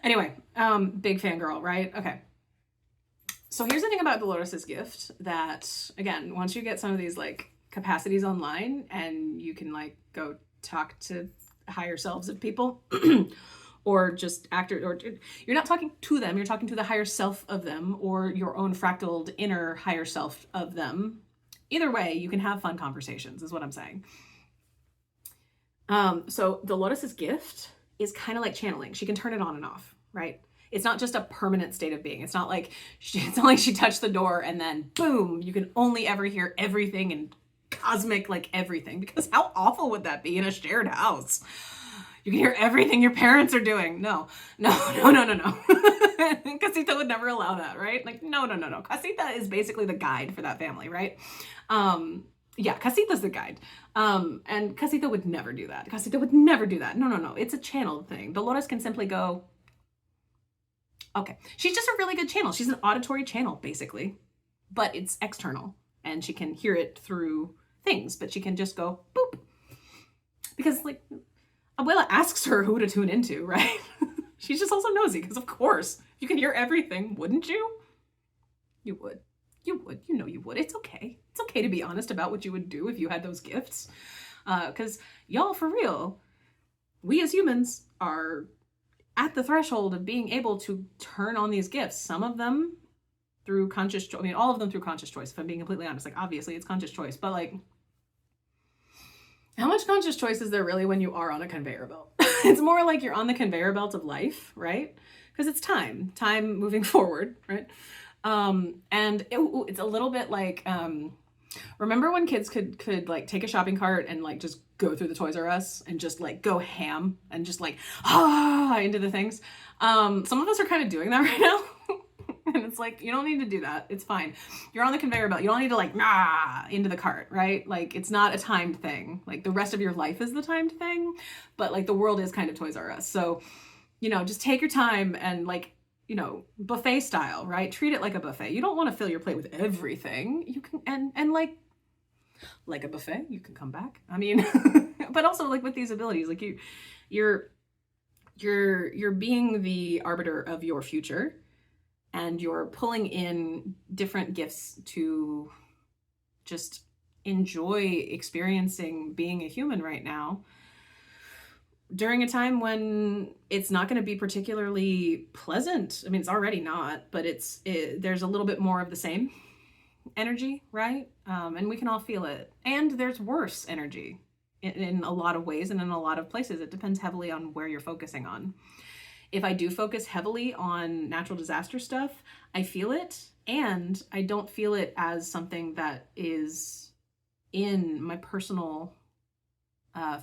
Anyway, big fangirl, right? Okay. So here's the thing about Dolores' gift that, again, once you get some of these like capacities online and you can like go talk to higher selves of people or just actors, or you're not talking to them, you're talking to the higher self of them or your own fractaled inner higher self of them. Either way, you can have fun conversations is what I'm saying. So Dolores' gift is kind of like channeling. She can turn it on and off, right? It's not just a permanent state of being. It's not like she touched the door and then boom, you can only ever hear everything and cosmic like everything, because how awful would that be in a shared house? You can hear everything your parents are doing. No. Casita would never allow that, right? Like, no. Casita is basically the guide for that family, right? Yeah, Casita's the guide. And Casita would never do that. Casita would never do that. No. It's a channeled thing. Dolores can simply go, okay. She's just a really good channel. She's an auditory channel, basically. But it's external. And she can hear it through things. But she can just go, boop. Because, like, Abuela asks her who to tune into, right? She's just also nosy, because of course, you can hear everything, wouldn't you? You would. You know you would. It's okay. It's okay to be honest about what you would do if you had those gifts. Because y'all, for real, we as humans are at the threshold of being able to turn on these gifts. Some of them through conscious choice. I mean, all of them through conscious choice, if I'm being completely honest. Like, obviously, it's conscious choice. But, like, how much conscious choice is there really when you are on a conveyor belt? It's more like you're on the conveyor belt of life, right? Because it's time moving forward, right? And it's a little bit like, remember when kids could like take a shopping cart and like just go through the Toys R Us and just like go ham and just like, into the things. Some of us are kind of doing that right now. And it's like, you don't need to do that. It's fine. You're on the conveyor belt. You don't need to like, into the cart, right? Like, it's not a timed thing. Like, the rest of your life is the timed thing. But like, the world is kind of Toys R Us. So, you know, just take your time and like, you know, buffet style, right? Treat it like a buffet. You don't want to fill your plate with everything. You can, and like a buffet, you can come back. I mean, but also like with these abilities, like you're You're being the arbiter of your future, and you're pulling in different gifts to just enjoy experiencing being a human right now during a time when it's not going to be particularly pleasant. I mean, it's already not, but there's a little bit more of the same energy, right? And we can all feel it. And there's worse energy in a lot of ways and in a lot of places. It depends heavily on where you're focusing on. If I do focus heavily on natural disaster stuff, I feel it, and I don't feel it as something that is in my personal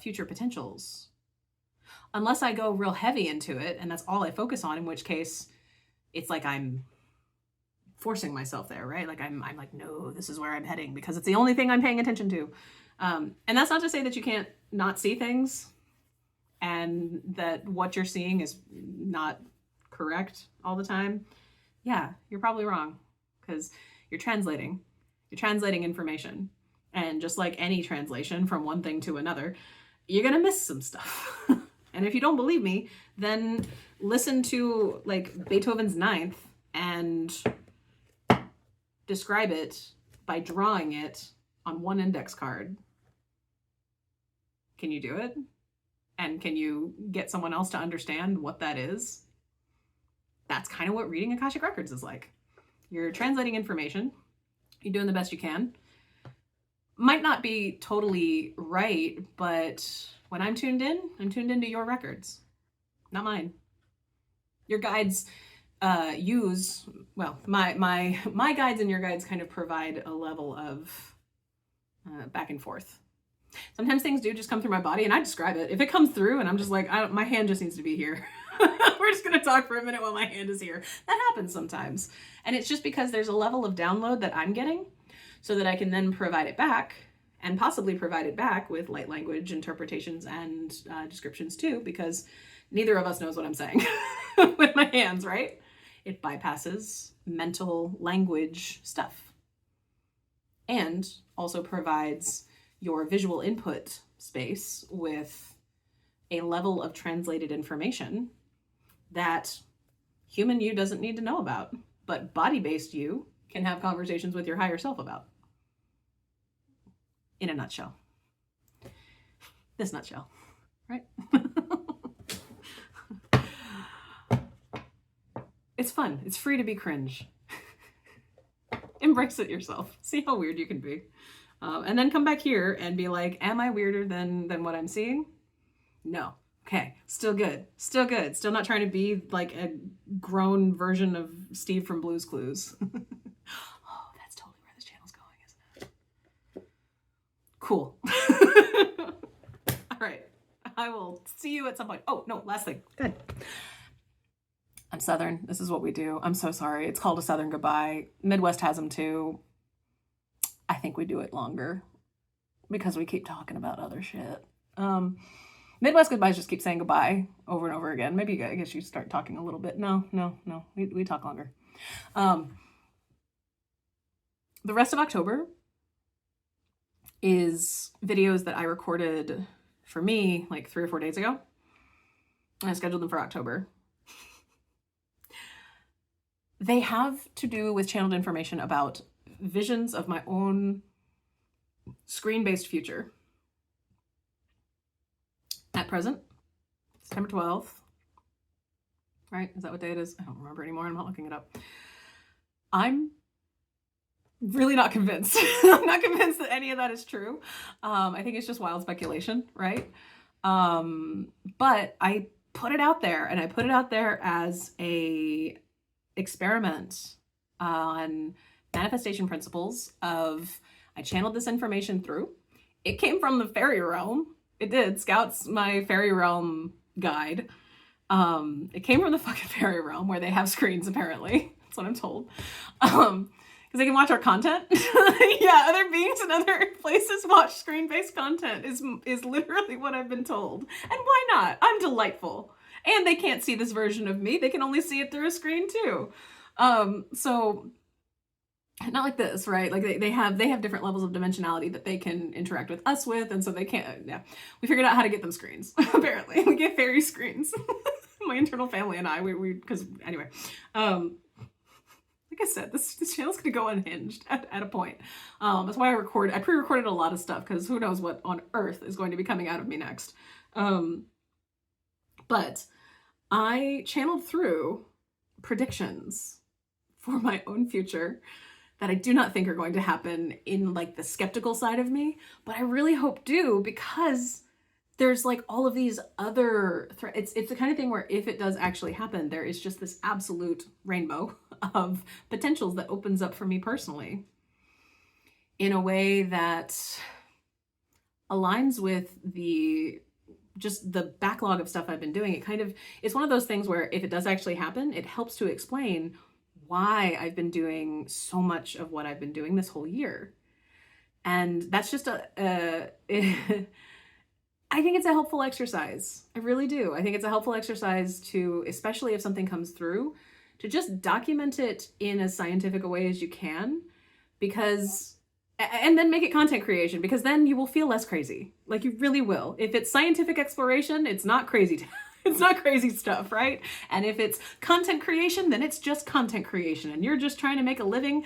future potentials. Unless I go real heavy into it and that's all I focus on, in which case it's like I'm forcing myself there, right? Like I'm like, no, this is where I'm heading because it's the only thing I'm paying attention to. And that's not to say that you can't not see things and that what you're seeing is not correct all the time. Yeah, you're probably wrong because you're translating information. And just like any translation from one thing to another, you're going to miss some stuff. And if you don't believe me, then listen to like Beethoven's Ninth and describe it by drawing it on one index card. Can you do it? And can you get someone else to understand what that is? That's kind of what reading Akashic Records is like. You're translating information. You're doing the best you can. Might not be totally right, but when I'm tuned into your records, not mine. Your guides use, well, my guides and your guides kind of provide a level of back and forth. Sometimes things do just come through my body and I describe it. If it comes through and I'm just like, my hand just needs to be here. We're just going to talk for a minute while my hand is here. That happens sometimes. And it's just because there's a level of download that I'm getting so that I can then provide it back and possibly provide it back with light language interpretations and descriptions too, because neither of us knows what I'm saying with my hands, right? It bypasses mental language stuff and also provides your visual input space with a level of translated information that human you doesn't need to know about, but body-based you can have conversations with your higher self about. In a nutshell. This nutshell, right? It's fun. It's free to be cringe. Embrace it yourself. See how weird you can be. And then come back here and be like, am I weirder than what I'm seeing? No. Okay. Still good. Still good. Still not trying to be like a grown version of Steve from Blue's Clues. Oh, that's totally where this channel's going, isn't it? Cool. All right. I will see you at some point. Oh, no, last thing. Good. I'm Southern. This is what we do. I'm so sorry. It's called a Southern goodbye. Midwest has them too. I think we do it longer because we keep talking about other shit. Midwest goodbyes just keep saying goodbye over and over again. Maybe I guess you start talking a little bit. No. We talk longer. The rest of October is videos that I recorded for me like 3 or 4 days ago. I scheduled them for October. They have to do with channeled information about visions of my own screen-based future. At present, September 12th, right? Is that what day it is? I don't remember anymore. I'm not looking it up. I'm really not convinced. I'm not convinced that any of that is true. I think it's just wild speculation, right? But I put it out there, and I put it out there as a experiment on manifestation principles of, I channeled this information through. It came from the fairy realm. It did. Scout's my fairy realm guide. It came from the fucking fairy realm where they have screens, apparently. That's what I'm told. Because they can watch our content. Yeah, other beings in other places watch screen-based content is literally what I've been told. And why not? I'm delightful. And they can't see this version of me. They can only see it through a screen too. So not like this, right? Like they have different levels of dimensionality that they can interact with us with, and so they can't. Yeah, we figured out how to get them screens. Apparently, we get fairy screens. my internal family and I, because anyway, like I said, this channel's gonna go unhinged at a point. That's why I pre-recorded a lot of stuff, because who knows what on earth is going to be coming out of me next. But I channeled through predictions for my own future that I do not think are going to happen in like the skeptical side of me, but I really hope do, because there's like all of these other it's the kind of thing where if it does actually happen, there is just this absolute rainbow of potentials that opens up for me personally in a way that aligns with just the backlog of stuff I've been doing. It's one of those things where if it does actually happen, it helps to explain why I've been doing so much of what I've been doing this whole year. And that's just I think it's a helpful exercise. I really do. I think it's a helpful exercise to, especially if something comes through, to just document it in as scientific a way as you can, and then make it content creation, because then you will feel less crazy. Like, you really will. If it's scientific exploration, it's not crazy. It's not crazy stuff, right? And if it's content creation, then it's just content creation, and you're just trying to make a living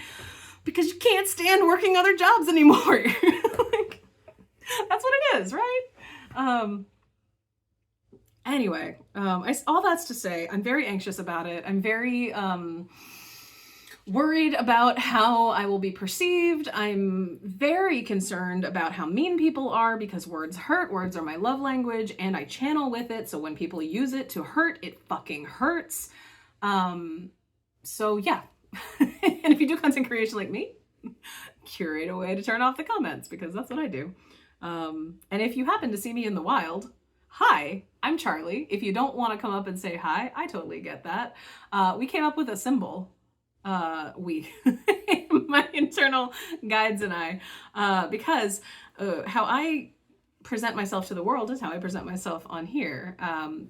because you can't stand working other jobs anymore. Like, that's what it is, right? Anyway, all that's to say, I'm very anxious about it. I'm very worried about how I will be perceived. I'm very concerned about how mean people are, because words hurt. Words are my love language, and I channel with it. So when people use it to hurt, it fucking hurts. So yeah. And if you do content creation like me, curate a way to turn off the comments, because that's what I do. And if you happen to see me in the wild, hi, I'm Charlie. If you don't want to come up and say hi, I totally get that. We came up with a symbol. My internal guides and I, because how I present myself to the world is how I present myself on here,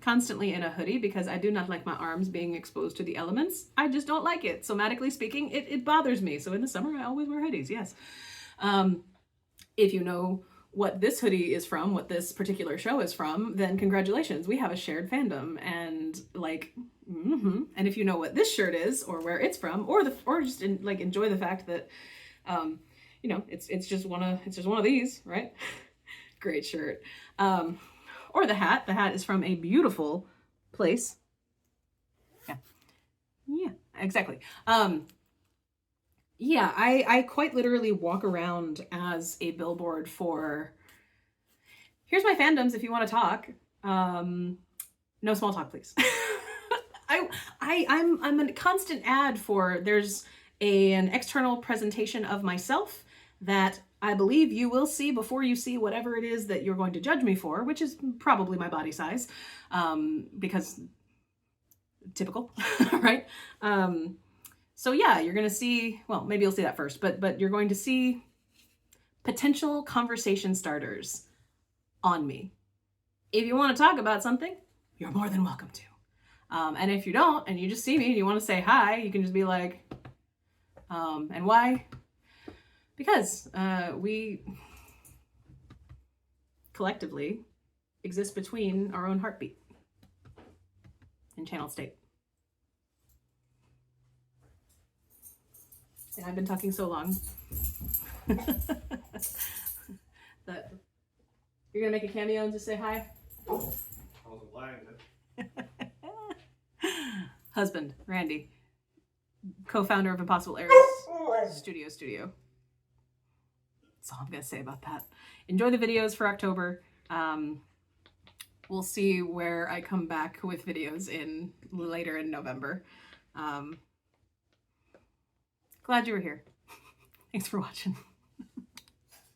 constantly in a hoodie, because I do not like my arms being exposed to the elements. I just don't like it. Somatically speaking, it bothers me. So in the summer, I always wear hoodies, yes. If you know what this hoodie is from, what this particular show is from, then congratulations, we have a shared fandom. And like, and if you know what this shirt is, or where it's from, or just enjoy the fact that, you know, it's just one of these, right? Great shirt. Or the hat. The hat is from a beautiful place. Yeah, exactly. Yeah, I quite literally walk around as a billboard for, here's my fandoms if you want to talk. No small talk, please. I'm a constant ad for, there's an external presentation of myself that I believe you will see before you see whatever it is that you're going to judge me for, which is probably my body size, because typical, right? So yeah, you're going to see, well, maybe you'll see that first, but you're going to see potential conversation starters on me. If you want to talk about something, you're more than welcome to. And if you don't, and you just see me and you want to say hi, you can just be like, and why? Because we collectively exist between our own heartbeat and channel state. And I've been talking so long that you're gonna make a cameo and just say hi. I wasn't lying. Husband, Randy, co-founder of Impossible Aries Studio. That's all I'm gonna say about that. Enjoy the videos for October. We'll see where I come back with videos later in November. Glad you were here. Thanks for watching.